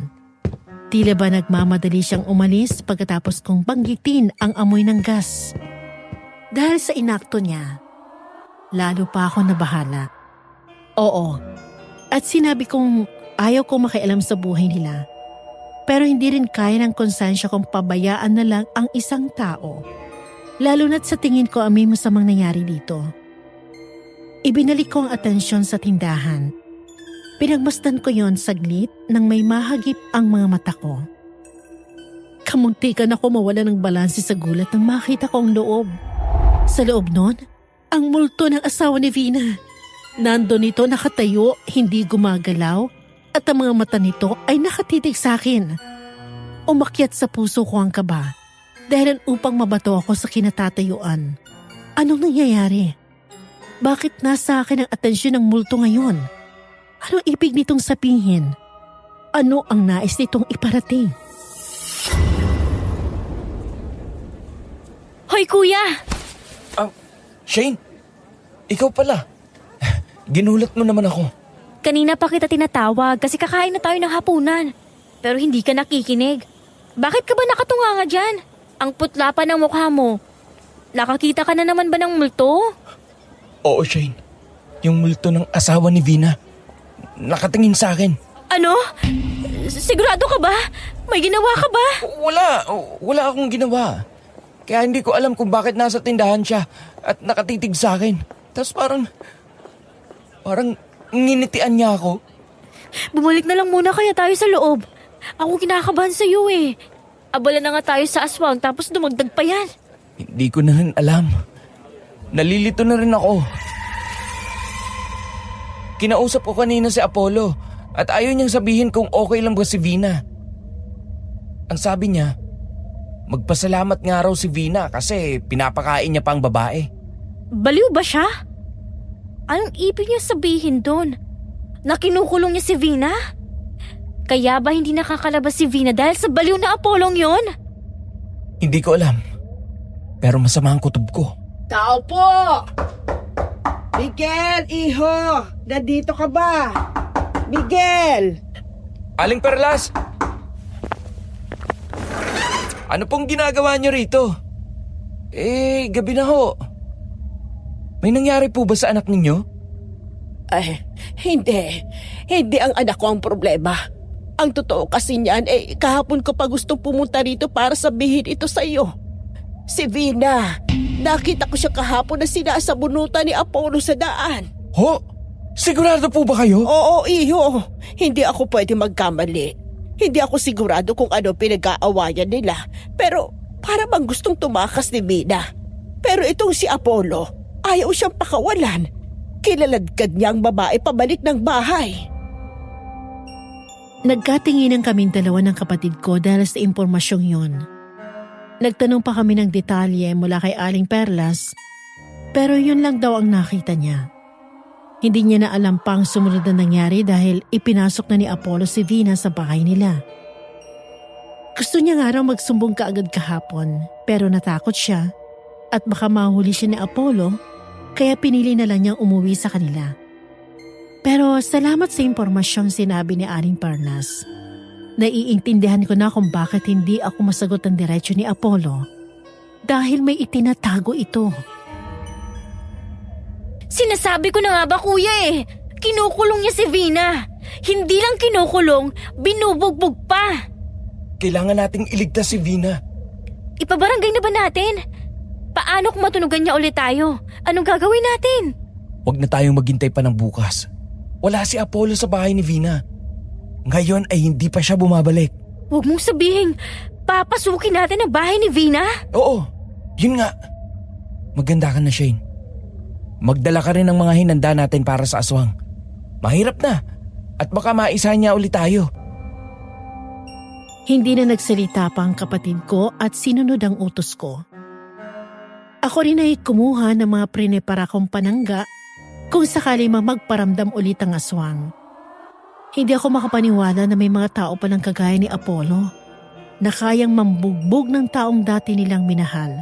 Tila ba nagmamadali siyang umalis pagkatapos kong banggitin ang amoy ng gas. Dahil sa inakto niya, lalo pa ako nabahala. Oo, at sinabi kong ayaw kong makialam sa buhay nila. Pero hindi rin kaya ng konsensya kong pabayaan na lang ang isang tao. Lalo na't sa tingin ko ang may masamang nangyari dito. Ibinalik ko ang atensyon sa tindahan. Pinagmasdan ko yon saglit nang may mahagip ang mga mata ko. Kamuntikan ako mawala ng balanse sa gulat nang makita ko ang loob. Sa loob nun, ang multo ng asawa ni Vina. Nandun ito nakatayo, hindi gumagalaw, at ang mga mata nito ay nakatitig sa akin. Umakyat sa puso ko ang kaba, dahilan upang mabato ako sa kinatatayuan. Anong nangyayari? Bakit nasa akin ang atensyon ng multo ngayon? Anong ibig nitong sabihin? Ano ang nais nitong iparating? Hoy kuya! Shane, ikaw pala. Ginulat mo naman ako. Kanina pa kita tinatawag kasi kakain na tayo ng hapunan. Pero hindi ka nakikinig. Bakit ka ba nakatunganga dyan? Ang putla pa ng mukha mo. Nakakita ka na naman ba ng multo? Oo, Shane. Yung multo ng asawa ni Vina. Nakatingin sa akin. Ano? Sigurado ka ba? May ginawa ka ba? Wala akong ginawa. Kaya hindi ko alam kung bakit nasa tindahan siya at nakatitig sa akin. Tapos parang nginitian niya ako. Bumalik na lang muna kaya tayo sa loob. Ako kinakabahan sa iyo eh. Abala na nga tayo sa aswang tapos dumagdag pa yan. Hindi ko na rin alam. Nalilito na rin ako. Kinausap ko kanina si Apollo at ayaw niyang sabihin kung okay lang ba si Vina. Ang sabi niya, magpasalamat nga raw si Vina kasi pinapakain niya pa ang babae. Baliw ba siya? Anong ibig niya sabihin doon? Na kinukulong niya si Vina? Kaya ba hindi nakakalabas si Vina dahil sa baliw na Apollong yon? Hindi ko alam. Pero masama ang kutob ko. Tao po! Miguel, iho! Nandito ka ba? Miguel! Aling Perlas! Ano pong ginagawa niyo rito? Gabi na ho. May nangyari po ba sa anak ninyo? Ay, hindi. Hindi ang anak ko ang problema. Ang totoo kasi niyan, kahapon ko pa gustong pumunta rito para sabihin ito sa iyo. Si Vina, nakita ko siya kahapon na sinasabunutan ni Apollo sa daan. Ho? Sigurado po ba kayo? Oo, iho. Hindi ako pwede magkamali. Hindi ako sigurado kung ano pinag-aawayan nila. Pero para bang gustong tumakas ni Vina. Pero itong si Apollo, ayaw siyang pakawalan. Kilaladkad niya ang babae pabalik ng bahay. Nagkatinginan kaming dalawa ng kapatid ko dahil sa impormasyong yun. Nagtanong pa kami ng detalye mula kay Aling Perlas, pero yun lang daw ang nakita niya. Hindi niya na alam pa ang sumunod na nangyari dahil ipinasok na ni Apollo si Vina sa bahay nila. Gusto niya nga raw magsumbong kaagad kahapon, pero natakot siya at baka mahuli siya ni Apollo, kaya pinili na lang niyang umuwi sa kanila. Pero salamat sa impormasyong sinabi ni Aling Perlas. Naiintindihan ko na kung bakit hindi ako masagot ng diretsyo ni Apollo. Dahil may itinatago ito. Sinasabi ko na nga ba kuya kinukulong niya si Vina. Hindi lang kinukulong, binubugbog pa. Kailangan nating iligtas si Vina. Ipabarangay na ba natin? Paano kung matunugan niya ulit tayo? Anong gagawin natin? Huwag na tayong maghintay pa ng bukas. Wala si Apollo sa bahay ni Vina. Ngayon ay hindi pa siya bumabalik. Huwag mong sabihin, papasukin natin ang bahay ni Vina? Oo, yun nga. Maganda ka na, Shane. Magdala ka rin ng mga hinanda natin para sa aswang. Mahirap na at baka maisa niya ulit tayo. Hindi na nagsalita pa ang kapatid ko at sinunod ang utos ko. Ako rin ay kumuha ng mga prinepara kong panangga kung sakali magparamdam ulit ang aswang. Hindi ako makapaniwala na may mga tao palang kagaya ni Apollo na kayang mambugbog ng taong dati nilang minahal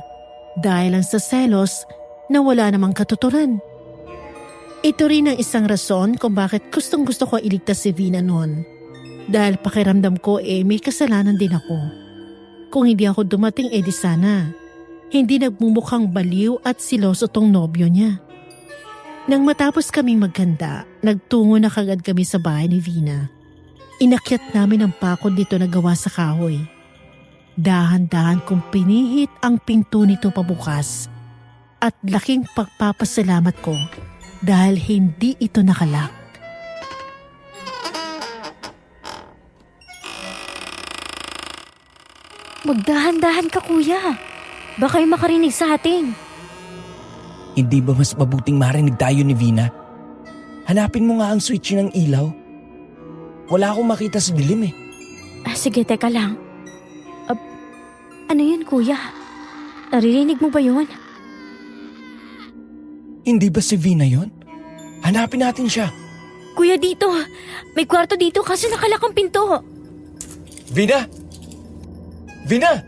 dahil lang sa selos na wala namang katuturan. Ito rin ang isang rason kung bakit gustong gusto ko iligtas si Vina noon. Dahil pakiramdam ko may kasalanan din ako. Kung hindi ako dumating di sana. Hindi nagmumukhang baliw at siloso tong nobyo niya. Nang matapos kaming magkanda, nagtungo na kagad kami sa bahay ni Vina. Inakyat namin ang pakod dito na gawa sa kahoy. Dahan-dahan kong pinihit ang pinto nito pabukas. At laking pagpapasalamat ko dahil hindi ito nakalak. Magdahan-dahan ka kuya. Baka yung makarinig sa atin. Hindi ba mas mabuting marinig tayo ni Vina? Hanapin mo nga ang switch ng ilaw. Wala akong makita sa dilim Sige, teka lang. Ano yun kuya? Naririnig mo ba yun? Hindi ba si Vina yon? Hanapin natin siya. Kuya dito, may kwarto dito kasi nakalak ang pinto. Vina? Vina?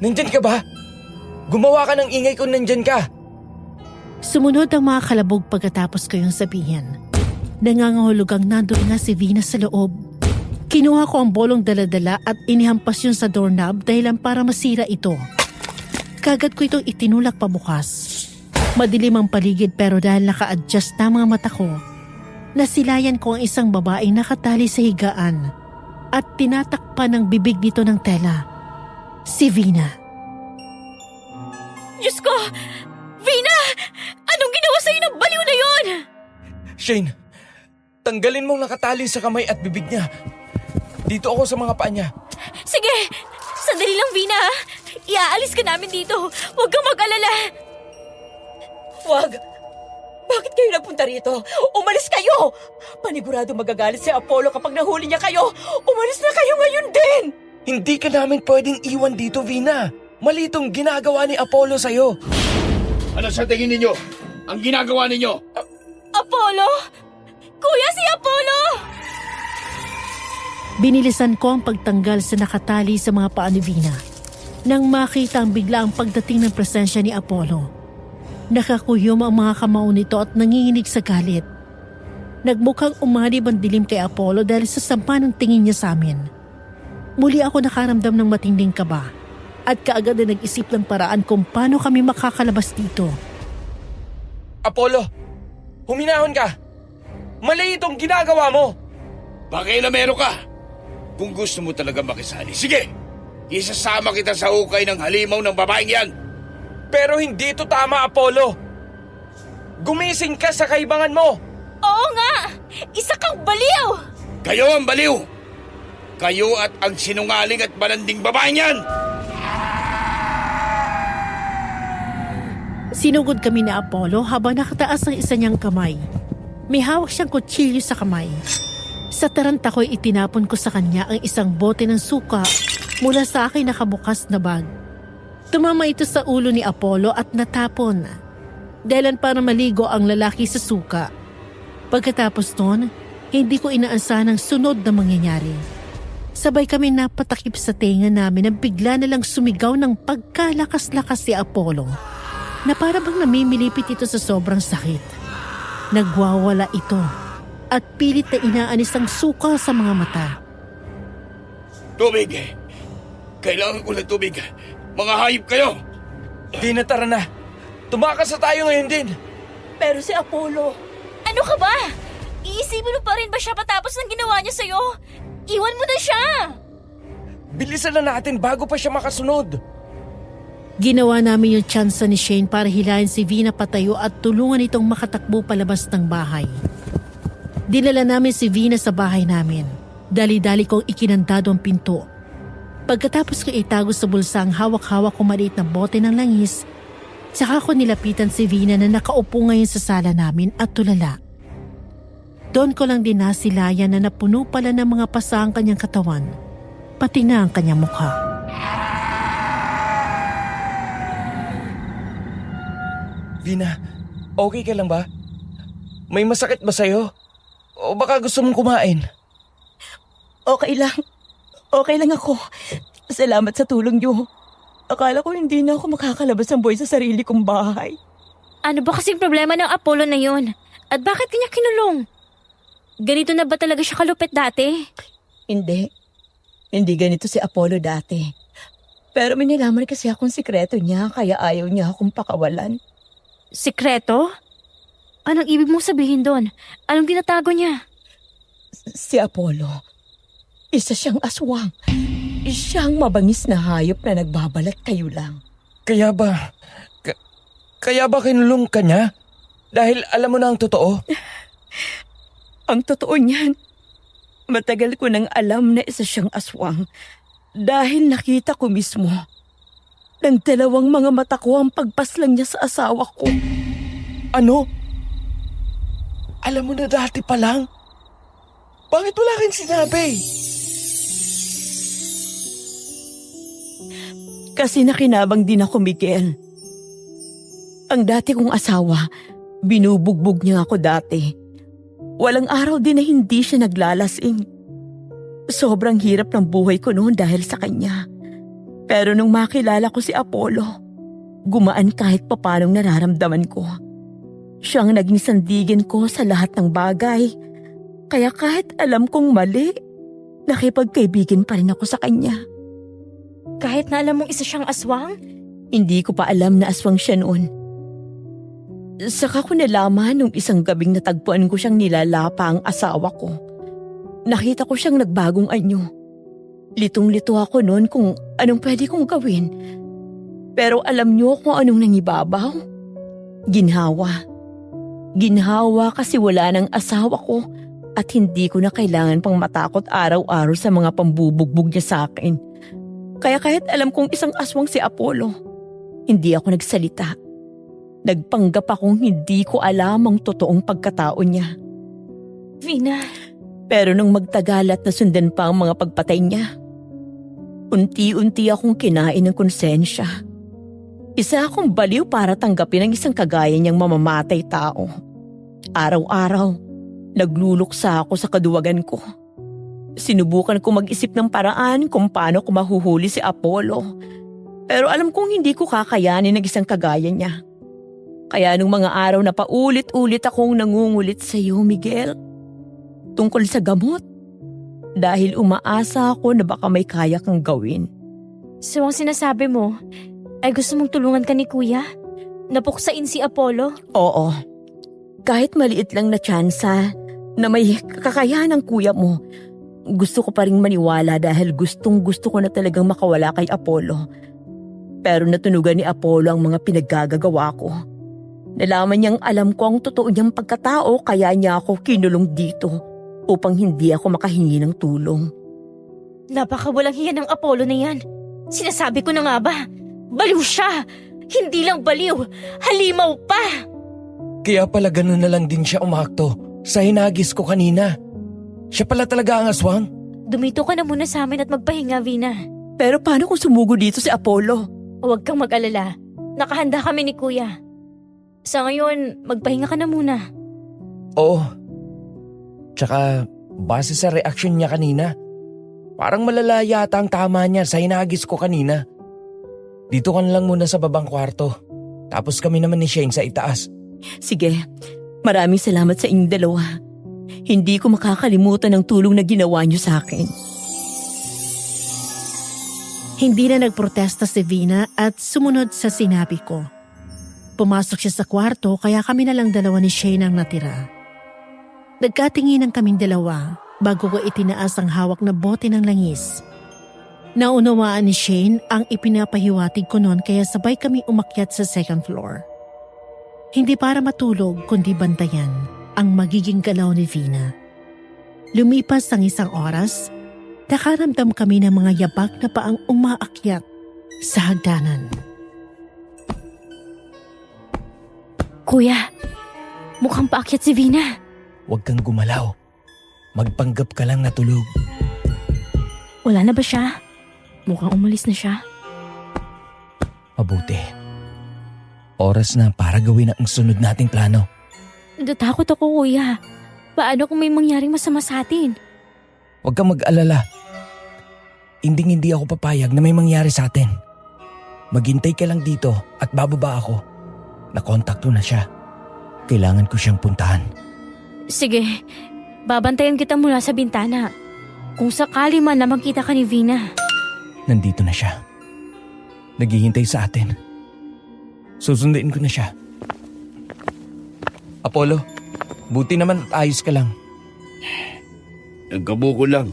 Nandyan ka ba? Gumawa ka ng ingay kung nandyan ka. Sumunod ang mga kalabog pagkatapos ko yung sabihin. Nangangahulugang nandoon nga si Vina sa loob. Kinuha ko ang bolong daladala at inihampas yun sa doorknob dahilan para masira ito. Kagad ko itong itinulak pabukas. Madilim ang paligid pero dahil naka-adjust na mga mata ko, nasilayan ko ang isang babaeng nakatali sa higaan at tinatakpan ng bibig nito ng tela. Si Vina. Diyos ko! Vina! Anong ginawa sa'yo ng baliw na yon? Shane, tanggalin mong nakatali sa kamay at bibig niya. Dito ako sa mga paa niya. Sige! Sandali lang, Vina. Iaalis ka namin dito. Huwag kang mag-alala. Wag! Bakit kayo napunta rito? Umalis kayo! Panigurado magagalit si Apollo kapag nahuli niya kayo. Umalis na kayo ngayon din! Hindi ka namin pwedeng iwan dito, Vina. Mali itong ginagawa ni Apollo sa'yo. Ano sa tingin ninyo? Ang ginagawa ninyo? Apollo? Kuya, si Apollo! Binilisan ko ang pagtanggal sa nakatali sa mga paa ni Vina. Nang makita ang biglaang pagdating ng presensya ni Apollo, nakakuyom ang mga kamao nito at nanginginig sa galit. Nagmukhang umalib ang dilim kay Apollo dahil sa sampa ng tingin niya sa amin. Muli ako nakaramdam ng matinding kaba at kaagad na nag-isip ng paraan kung paano kami makakalabas dito. Apollo, huminahon ka. Mali itong ginagawa mo. Pakialamero ka! Kung gusto mo talaga makisali, sige! Isasama kita sa hukay ng halimaw ng babaeng yan! Pero hindi ito tama, Apollo. Gumising ka sa kaibangan mo. Oo nga! Isa kang baliw! Kayo ang baliw! Kayo at ang sinungaling at balanding babaeng yan! Sinugod kami ni Apollo habang nakataas ang isa niyang kamay. May hawak siyang kutsilyo sa kamay. Sa taranta ko'y itinapon ko sa kanya ang isang bote ng suka mula sa aking nakabukas na bag. Tumama ito sa ulo ni Apollo at natapon. Dahilan para maligo ang lalaki sa suka. Pagkatapos nun, hindi ko inaasahan ang sunod na mangyayari. Sabay kami napatakip sa tenga namin na bigla na lang sumigaw ng pagkalakas-lakas si Apollo na para bang namimilipit ito sa sobrang sakit. Nagwawala ito at pilit na inaanis ang suka sa mga mata. Tubig! Kailangan ko ng tubig! Mga hayop kayo! Di na, tara na. Tumakas na tayo ngayon din. Pero si Apollo, Ano ka ba? Iisipin mo pa rin ba siya patapos ng ginawa niya sa'yo? Iwan mo na siya! Bilisan na natin bago pa siya makasunod. Ginawa namin yung tsansa ni Shane para hilahin si Vina patayo at tulungan itong makatakbo palabas ng bahay. Dinala namin si Vina sa bahay namin. Dali-dali kong ikinandado ang pinto. Pagkatapos ko itago sa bulsa ang hawak-hawak ko maliit na bote ng langis, saka ko nilapitan si Vina na nakaupo ngayon sa sala namin at tulala. Doon ko lang din nasilayan na napuno pala ng mga pasa ang kanyang katawan, pati na ang kanyang mukha. Vina, okay ka lang ba? May masakit ba sa'yo? O baka gusto mong kumain? okay lang. Okay lang ako. Salamat sa tulong niyo. Akala ko hindi na ako makakalabas ng buhay sa sarili kong bahay. Ano ba kasing problema ng Apollo na yun? At bakit kanya kinulong? Ganito na ba talaga siya kalupit dati? Hindi. Hindi ganito si Apollo dati. Pero may nalaman kasi akong sikreto niya kaya ayaw niya akong pakawalan. Sikreto? Anong ibig mong sabihin doon? Anong tinatago niya? Si Apollo, isa siyang aswang. Siyang mabangis na hayop na nagbabalat kayo lang. Kaya ba? Kaya ba kinulong ka niya? Dahil alam mo na ang totoo? Ang totoo niyan, matagal ko nang alam na isa siyang aswang dahil nakita ko mismo ng dalawang mga mata ko ang pagpaslang niya sa asawa ko. Ano? Alam mo na dati pa lang? Bakit wala kang sinabi? Kasi nakinabang din ako, Miguel. Ang dati kong asawa, binubugbog niya ako dati. Walang araw din na hindi siya naglalasing. Sobrang hirap ng buhay ko noon dahil sa kanya. Pero nung makilala ko si Apollo, gumaan kahit papanong nararamdaman ko. Siyang naging sandigin ko sa lahat ng bagay. Kaya kahit alam kong mali, nakipagkaibigan pa rin ako sa kanya. Kahit na alam mong isa siyang aswang? Hindi ko pa alam na aswang siya noon. Saka ko nalaman nung isang gabing natagpuan ko siyang nilalapa ang asawa ko. Nakita ko siyang nagbagong anyo. Litong-lito ako noon kung anong pwede kong gawin. Pero alam niyo kung anong nangibabaw? Ginhawa. Ginhawa kasi wala ng asawa ko at hindi ko na kailangan pang matakot araw-araw sa mga pambubugbog niya sa akin. Kaya kahit alam kong isang aswang si Apollo, hindi ako nagsalita. Nagpanggap akong hindi ko alam ang totoong pagkatao niya. Vina, Pero nung magtagal at nasundan pa ang mga pagpatay niya, unti-unti akong kinain ng konsensya. Isa akong baliw para tanggapin ang isang kagaya niyang mamamatay tao. Araw-araw, nagluluksa ako sa kaduwagan ko. Sinubukan ko mag-isip ng paraan kung paano ko mahuhuli si Apollo. Pero alam kong hindi ko kakayanin ng isang kagaya niya. Kaya nung mga araw na paulit-ulit akong nangungulit sa iyo, Miguel, tungkol sa gamot. Dahil umaasa ako na baka may kaya kang gawin. so ang sinasabi mo ay gusto mong tulungan ka ni Kuya? Napuksain si Apollo? Oo. Kahit maliit lang na tsansa na may kakayahan ng kuya mo, gusto ko pa rin maniwala dahil gustong-gusto ko na talagang makawala kay Apollo. Pero natunugan ni Apollo ang mga pinaggagawa ko. Nalaman niyang alam ko ang totoo niyang pagkatao kaya niya ako kinulong dito upang hindi ako makahingi ng tulong. Napakawalang hiya ng Apollo na yan. Sinasabi ko na nga ba? Baliw siya! Hindi lang baliw, halimaw pa! Kaya pala ganun na lang din siya umakto sa hinagis ko kanina. Siya pala talaga ang aswang? Dumito ka na muna sa amin at magpahinga, Vina. Pero paano kung sumugo dito si Apollo? Huwag kang mag-alala. Nakahanda kami ni Kuya. Sa ngayon, magpahinga ka na muna. Oo. Tsaka, base sa reaksyon niya kanina, parang malala yata ang tama niya sa hinagis ko kanina. Dito ka na lang muna sa babang kwarto. Tapos kami naman ni Shane sa itaas. Sige, maraming salamat sa inyong dalawa. Hindi ko makakalimutan ang tulong na ginawa niyo sa akin. Hindi na nagprotesta si Vina at sumunod sa sinabi ko. Pumasok siya sa kwarto kaya kami na lang dalawa ni Shane ang natira. Nagkatinginan kaming dalawa bago ko itinaas ang hawak na bote ng langis. Naunawaan ni Shane ang ipinapahiwatig ko noon kaya sabay kami umakyat sa second floor. Hindi para matulog kundi bantayan ang magiging galaw ni Vina. Lumipas ang isang oras, nakaramdam kami ng mga yabag na paang umaakyat sa hagdanan. Kuya, mukhang paakyat si Vina. Huwag kang gumalaw. Magpanggap ka lang na tulog. Wala na ba siya? Mukhang umalis na siya. Mabuti. Oras na para gawin ang sunod nating plano. Natatakot ako, Kuya. Paano kung may mangyaring masama sa atin? Huwag kang mag-alala. Hindi ako papayag na may mangyari sa atin. Maghintay ka lang dito at bababa ako. Nakontakto na siya. Kailangan ko siyang puntahan. Sige, babantayan kita mula sa bintana. Kung sakali man na makita ka ni Vina. Nandito na siya. Naghihintay sa atin. Susundin ko na siya. Apollo, buti naman at ayos ka lang. Nagkabuko lang.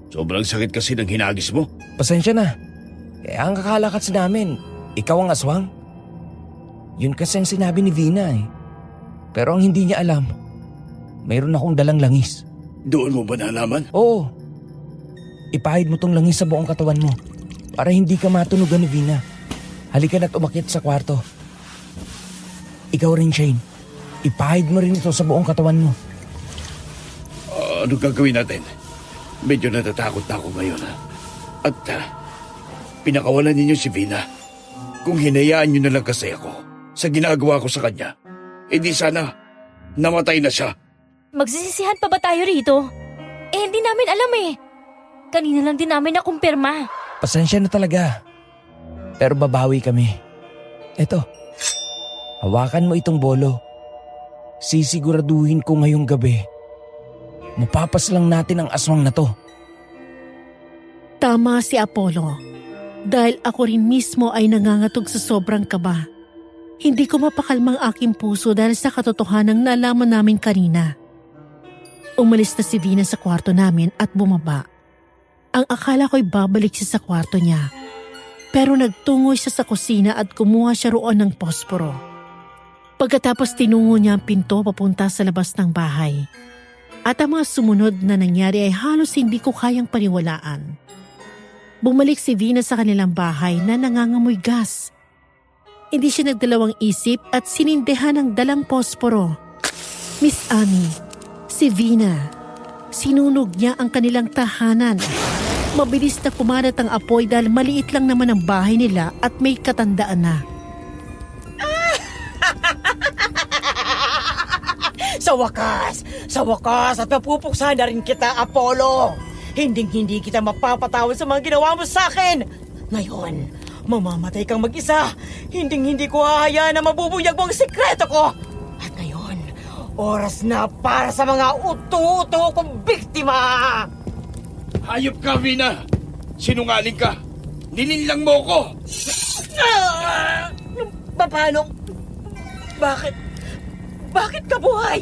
Sobrang sakit kasi ng hinagis mo. Pasensya na. Ang kakalakas namin, ikaw ang aswang. Yun kasi ang sinabi ni Vina eh. Pero ang hindi niya alam, mayroon akong dalang langis. Doon mo ba nalaman? Oo. Ipahid mo tong langis sa buong katawan mo para hindi ka matunugan ni Vina. Halika na't umakyat sa kwarto. Ikaw rin, Shane. Ipahid mo rin ito sa buong katawan mo. Ano gagawin natin? Medyo natatakot na ako ngayon. At pinakawalan ninyo si Vina. Kung hinayaan nyo na lang kasi ako sa ginagawa ko sa kanya, di sana namatay na siya. Magsisisihan pa ba tayo rito? Hindi namin alam eh. Kanina lang din namin nakumpirma. Pasensya na talaga. Pero babawi kami. Eto, hawakan mo itong bolo. Sisiguraduhin ko ngayong gabi. Mapapas lang natin ang aswang na to. Tama si Apollo. Dahil ako rin mismo ay nangangatog sa sobrang kaba. Hindi ko mapakalmang aking puso dahil sa katotohanang nalaman namin kanina. Umalis na si Vina sa kwarto namin at bumaba. Ang akala ko'y babalik siya sa kwarto niya. Pero nagtungo siya sa kusina at kumuha siya roon ng posporo. Pagkatapos tinungo niya ang pinto papunta sa labas ng bahay. At ang mga sumunod na nangyari ay halos hindi ko kayang paniwalaan. bumalik si Vina sa kanilang bahay na nangangamoy gas. Hindi siya nagdalawang isip at sinindihan ng dalang posporo. Miss Annie, si Vina, sinunog niya ang kanilang tahanan. Mabilis na kumalat ang apoy dahil maliit lang naman ang bahay nila at may katandaan na. Sa wakas at napupuksa na rin kita, Apollo. Hindi kita mapapatawad sa mga ginawa mo sa akin. Ngayon, mamamatay kang mag-isa. Hindi ko hahayaan na mabubuyag mo ang sikreto ko. At ngayon, oras na para sa mga utu-utu kong biktima. Hayop ka, Vina! Sinungaling ka! Nilinlang mo ko! Paano? Bakit ka buhay?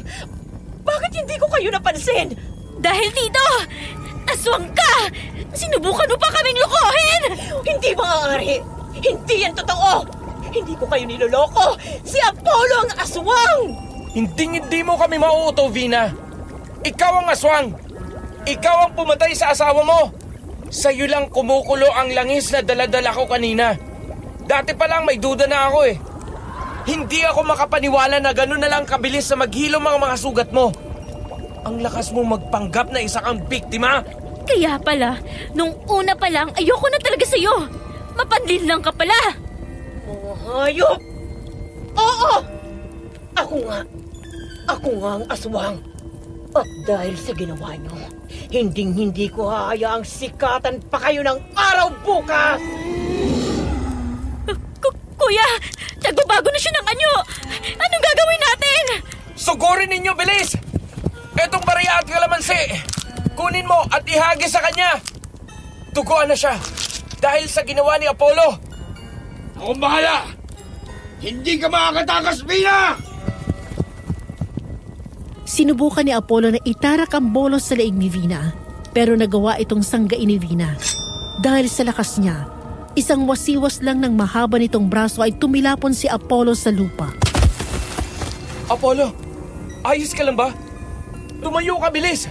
Bakit hindi ko kayo napansin? Dahil dito, aswang ka! Sinubukan mo pa kaming lukohin! Hindi maaari! Hindi yan totoo! Hindi ko kayo niloloko! Si Apollo ang aswang! Hindi mo kami mauuto, Vina. Ikaw ang aswang. Ikaw ang pumatay sa asawa mo. Sa'yo lang kumukulo ang langis na daladala ko kanina. Dati pa lang may duda na ako eh. Hindi ako makapaniwala na gano'n na lang kabilis na maghilom ang mga sugat mo. Ang lakas mo magpanggap na isa kang biktima. Kaya pala, nung una pa lang, ayoko na talaga sa'yo. Mapanlin lang ka pala. Mga hayop! Oo! Ako nga ang aswang. At dahil sa ginawa niyo, hindi ko hahayaang sikatan pa kayo ng araw bukas! Kuya, nagbabago na siya ng anyo. Anong gagawin natin? Sugurin ninyo, bilis! Etong bariya at kalamansi, kunin mo at ihagis sa kanya. Tuguan na siya dahil sa ginawa ni Apollo. Akong bahala! Hindi ka makakatakas, Vina! Sinubukan ni Apollo na itarak ang bolos sa leeg ni Vina, pero nagawa itong sanggain ni Vina. Dahil sa lakas niya, isang wasiwas lang ng mahaba nitong braso ay tumilapon si Apollo sa lupa. Apollo, ayos ka lang ba? Tumayo ka, bilis!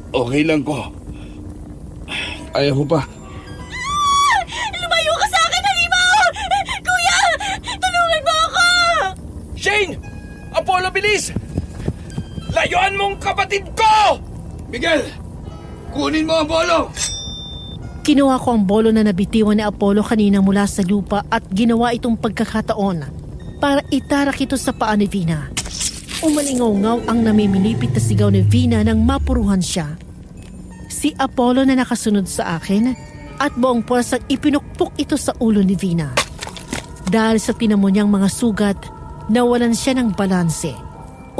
Okay lang ko. Ayaw mo pa. Lumayo ka sa akin, halimaw! Kuya, tulungan mo ako! Shane! Apollo, bilis! Layuan mong kapatid ko! Miguel! Kunin mo ang bolo! Kinuha ko ang bolo na nabitiwan ni Apollo kanina mula sa lupa at ginawa itong pagkakataon para itarak ito sa paa ni Vina. Umalingaw-ngaw ang namimilipit na sigaw ni Vina nang mapuruhan siya. Si Apollo na nakasunod sa akin at buong puwersang ipinukpok ito sa ulo ni Vina. Dahil sa tinamo niyang mga sugat, nawalan siya ng balanse.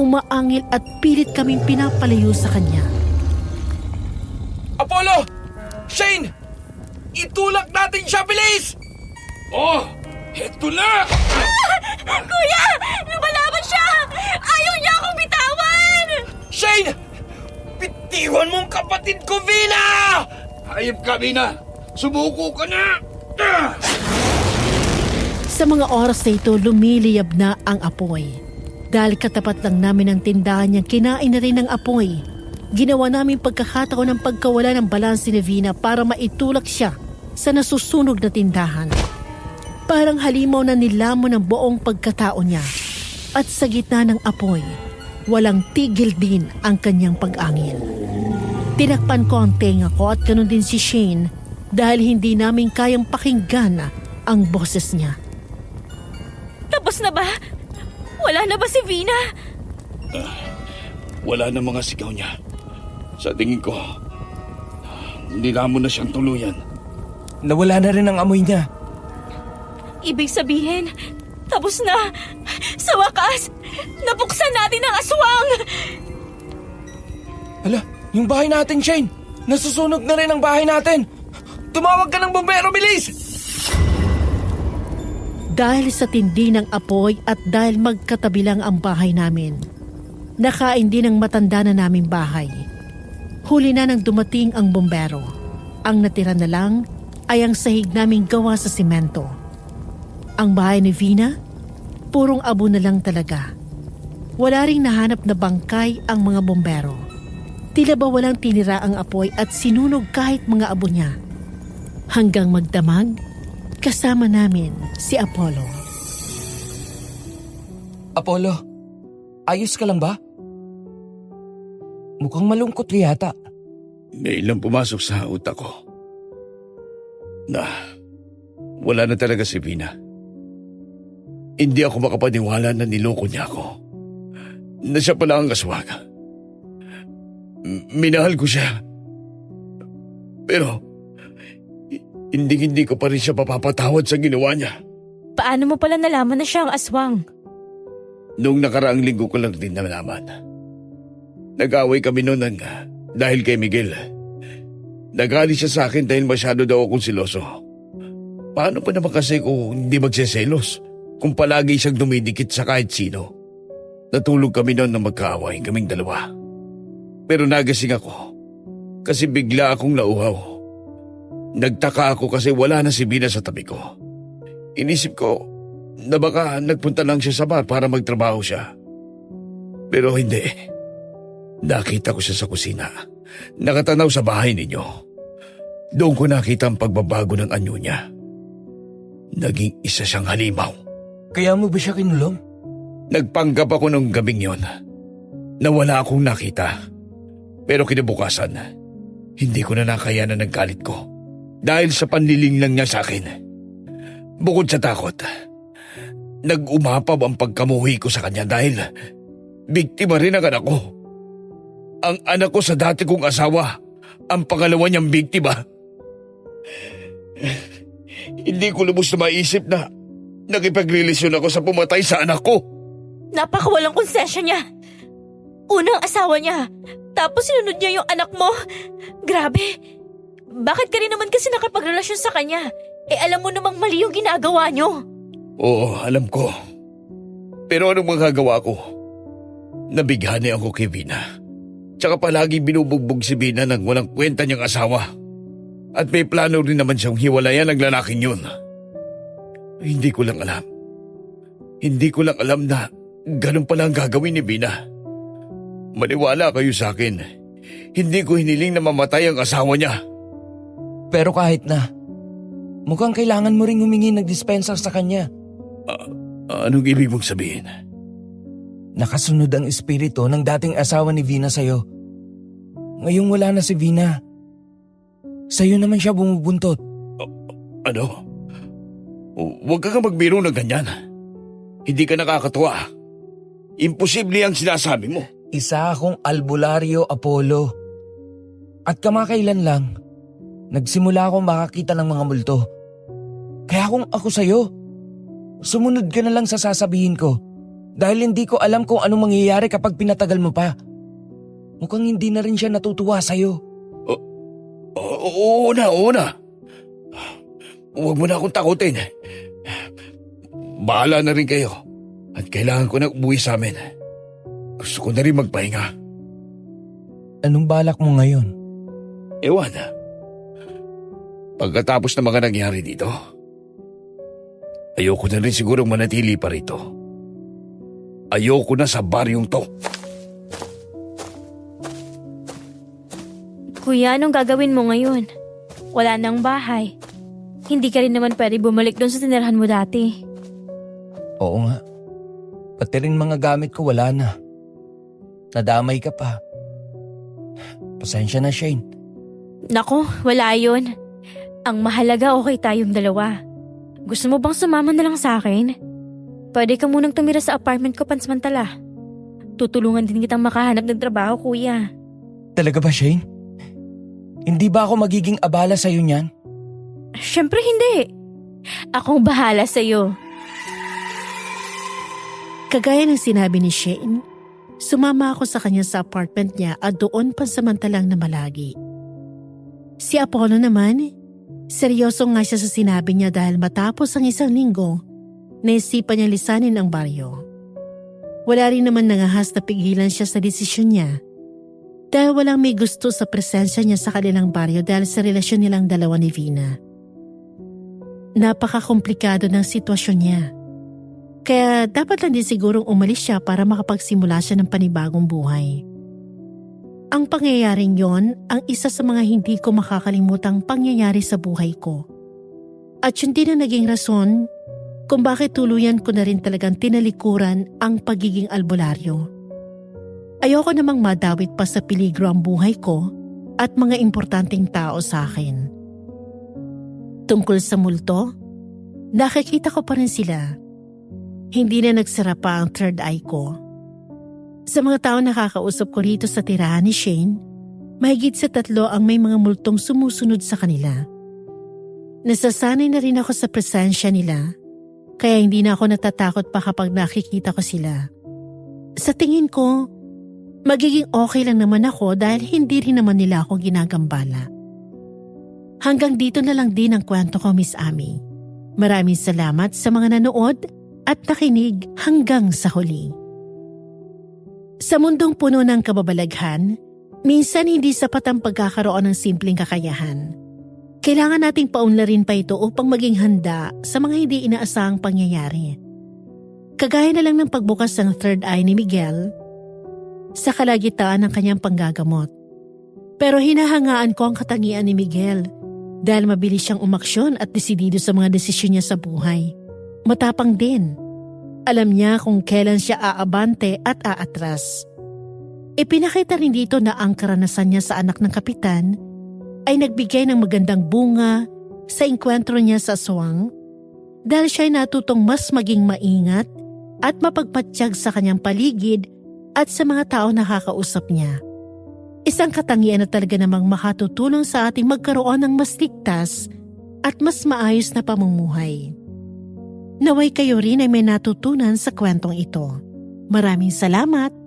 Umaangil at pilit kaming pinapalayo sa kanya. Apollo! Shane! Itulak natin siya, bilis! Oh! Heto na! Kuya, lumalaban siya! Ayaw niya akong bitawan! Shane! Bitiwan mong kapatid ko, Vina! Hayop ka, Vina! Sumuko ka na! Sa mga oras na ito, lumiliyab na ang apoy. Dahil katapat lang namin ang tindahan niyang kinain na rin ng apoy, ginawa namin pagkakataon ng pagkawala ng balanse ni Vina para maitulak siya sa nasusunog na tindahan. Parang halimaw na nilamon ang buong pagkatao niya. At sa gitna ng apoy, walang tigil din ang kanyang pag-angil. Tinakpan ko ang tenga ko at ganun din si Shane dahil hindi namin kayang pakinggan ang boses niya. Tapos na ba? Wala na ba si Vina? Wala na mga sigaw niya. Sa tingin ko, nilamon na siyang tuluyan. Nawala na rin ang amoy niya. Ibig sabihin, tapos na. Sa wakas, nabuksan natin ang aswang! Hala, yung bahay natin, Shane! Nasusunog na rin ang bahay natin! Tumawag ka ng bumbero, bilis! Dahil sa tindi ng apoy at dahil magkatabi lang ang bahay namin, nakain din ang matanda na naming bahay. Huli na nang dumating ang bumbero. Ang natira na lang ay ang sahig naming gawa sa simento. Ang bahay ni Vina, purong abo na lang talaga. Wala ring nahanap na bangkay ang mga bumbero. Tila ba walang tinira ang apoy at sinunog kahit mga abo niya. Hanggang magdamag, kasama namin si Apollo. Apollo, ayos ka lang ba? Mukhang malungkot ka yata. May ilang pumasok sa utak ko. Wala na talaga si Vina. Hindi ako makapaniwala na niloko niya ako. Na siya pala ang aswang. Minahal ko siya. Pero, hindi ko pa rin siya papapatawad sa ginawa niya. Paano mo pala nalaman na siya ang aswang? Noong nakaraang linggo ko lang din nalaman. Nag-away kami noon dahil kay Miguel. Nagalit siya sa akin dahil masyado daw akong siloso. Paano pa naman kasi kung hindi magseselos kung palagi siyang dumidikit sa kahit sino? Natulog kami noon na magkaaway kaming dalawa. Pero nagising ako kasi bigla akong nauhaw. Nagtaka ako kasi wala na si Vina sa tabi ko. Inisip ko na baka nagpunta lang siya sa bar para magtrabaho siya. Pero hindi. Nakita ko siya sa kusina. Nakatanaw sa bahay ninyo. Doon ko nakita ang pagbabago ng anyo niya. Naging isa siyang halimaw. Kaya mo ba siya kinulong? Nagpanggap ako nung gabing yon na wala akong nakita. Pero kinabukasan, hindi ko na nakayanan ng galit ko dahil sa panliling lang niya sa akin. Bukod sa takot, nag-umapaw ang pagkamuhi ko sa kanya dahil biktima rin ang anak ko. Ang anak ko sa dati kong asawa, ang pangalawa niyang biktima. Hindi ko lubos na maisip na nakipagrelasyon ako sa pumatay sa anak ko. Napakawalang konsensya niya. Unang asawa niya, tapos sinunod niya yung anak mo. Grabe. Bakit ka rin naman kasi nakapagrelasyon sa kanya? Alam mo namang mali yung ginagawa niyo. Oo, alam ko. Pero anong magagawa ko? Nabighani ako kay Vina. Tsaka palagi binubugbog si Vina ng walang kwenta niyang asawa. At may plano rin naman siyang hiwalayan ng lalaking yun. Hindi ko lang alam. Hindi ko lang alam na ganun pala ang gagawin ni Vina. Maniwala kayo sa akin. Hindi ko hiniling na mamatay ang asawa niya. Pero kahit na, mukhang kailangan mo ring humingi ng dispenser sa kanya. Anong ibig mong sabihin? Nakasunod ang espiritu ng dating asawa ni Vina sa'yo. Ngayong wala na si Vina. Sa'yo naman siya bumubuntot. Ano? Huwag ka magbiro ng ganyan. Hindi ka nakakatuwa. Imposible ang sinasabi mo. Isa akong albularyo, Apollo. At kamakailan lang, nagsimula akong makakita ng mga multo. Kaya kung ako sa'yo, sumunod ka na lang sa sasabihin ko. Dahil hindi ko alam kung anong mangyayari kapag pinatagal mo pa. Mukhang hindi na rin siya natutuwa sa'yo. Oo na. Huwag mo na akong takutin. Bahala na rin kayo. At kailangan ko na umuwi sa amin. Gusto ko na rin magpahinga. Anong balak mo ngayon? Ewan. Pagkatapos ng mga nangyari dito, ayoko na rin sigurong manatili pa rito. Ayoko na sa baryong to. Kuya, anong gagawin mo ngayon? Wala nang bahay. Hindi ka rin naman pwede bumalik doon sa tinirahan mo dati. Oo nga. Pati rin mga gamit ko wala na. Nadamay ka pa. Pasensya na, Shane. Nako, wala yun. Ang mahalaga okay tayong dalawa. Gusto mo bang sumama na lang sa akin? Pwede ka munang tumira sa apartment ko pansamantala. Tutulungan din kitang makahanap ng trabaho, kuya. Talaga ba, Shane? Hindi ba ako magiging abala sa'yo niyan? Siyempre hindi. Akong bahala sa'yo. Kagaya ng sinabi ni Shane, sumama ako sa kanya sa apartment niya at doon pansamantalang namalagi. Si Apollo naman, seryoso nga siya sa sinabi niya dahil matapos ang isang linggo, naisipan niya lisanin ang baryo. Wala rin naman nangahas na pigilan siya sa desisyon niya dahil walang may gusto sa presensya niya sa kanilang baryo dahil sa relasyon nilang dalawa ni Vina. Napaka-komplikado ng sitwasyon niya. Kaya dapat lang din sigurong umalis siya para makapagsimula siya ng panibagong buhay. Ang pangyayaring yon ang isa sa mga hindi ko makakalimutang pangyayari sa buhay ko. At yun din ang naging rason kung bakit tuluyan ko na rin talagang tinalikuran ang pagiging albularyo. Ayoko namang madawit pa sa peligro ang buhay ko at mga importanteng tao sa akin. Tungkol sa multo, nakikita ko pa rin sila. Hindi na nagsara pa ang third eye ko. Sa mga tao nakakausap ko rito sa tirahan ni Shane, mahigit sa 3 ang may mga multong sumusunod sa kanila. Nasasanay na rin ako sa presensya nila, kaya hindi na ako natatakot pa kapag nakikita ko sila. Sa tingin ko, magiging okay lang naman ako dahil hindi rin naman nila ako ginagambala. Hanggang dito na lang din ang kwento ko, Miss Amy. Maraming salamat sa mga nanood at nakinig hanggang sa huli. Sa mundong puno ng kababalaghan, minsan hindi sapat ang pagkakaroon ng simpleng kakayahan. Kailangan nating paunlarin pa ito upang maging handa sa mga hindi inaasahang pangyayari. Kagaya na lang ng pagbukas ng third eye ni Miguel sa kalagitnaan ng kanyang panggagamot. Pero hinahangaan ko ang katangian ni Miguel dahil mabilis siyang umaksyon at desidido sa mga desisyon niya sa buhay. Matapang din. Alam niya kung kailan siya aabante at aatras. Ipinakita rin dito na ang karanasan niya sa anak ng kapitan ay nagbigay ng magandang bunga sa engkwentro niya sa aswang dahil siya ay natutong mas maging maingat at mapagpatsyag sa kanyang paligid at sa mga tao na nakakausap niya. Isang katangian na talaga namang makatutulong sa ating magkaroon ng mas ligtas at mas maayos na pamumuhay. Naway kayo rin ay may natutunan sa kwentong ito. Maraming salamat!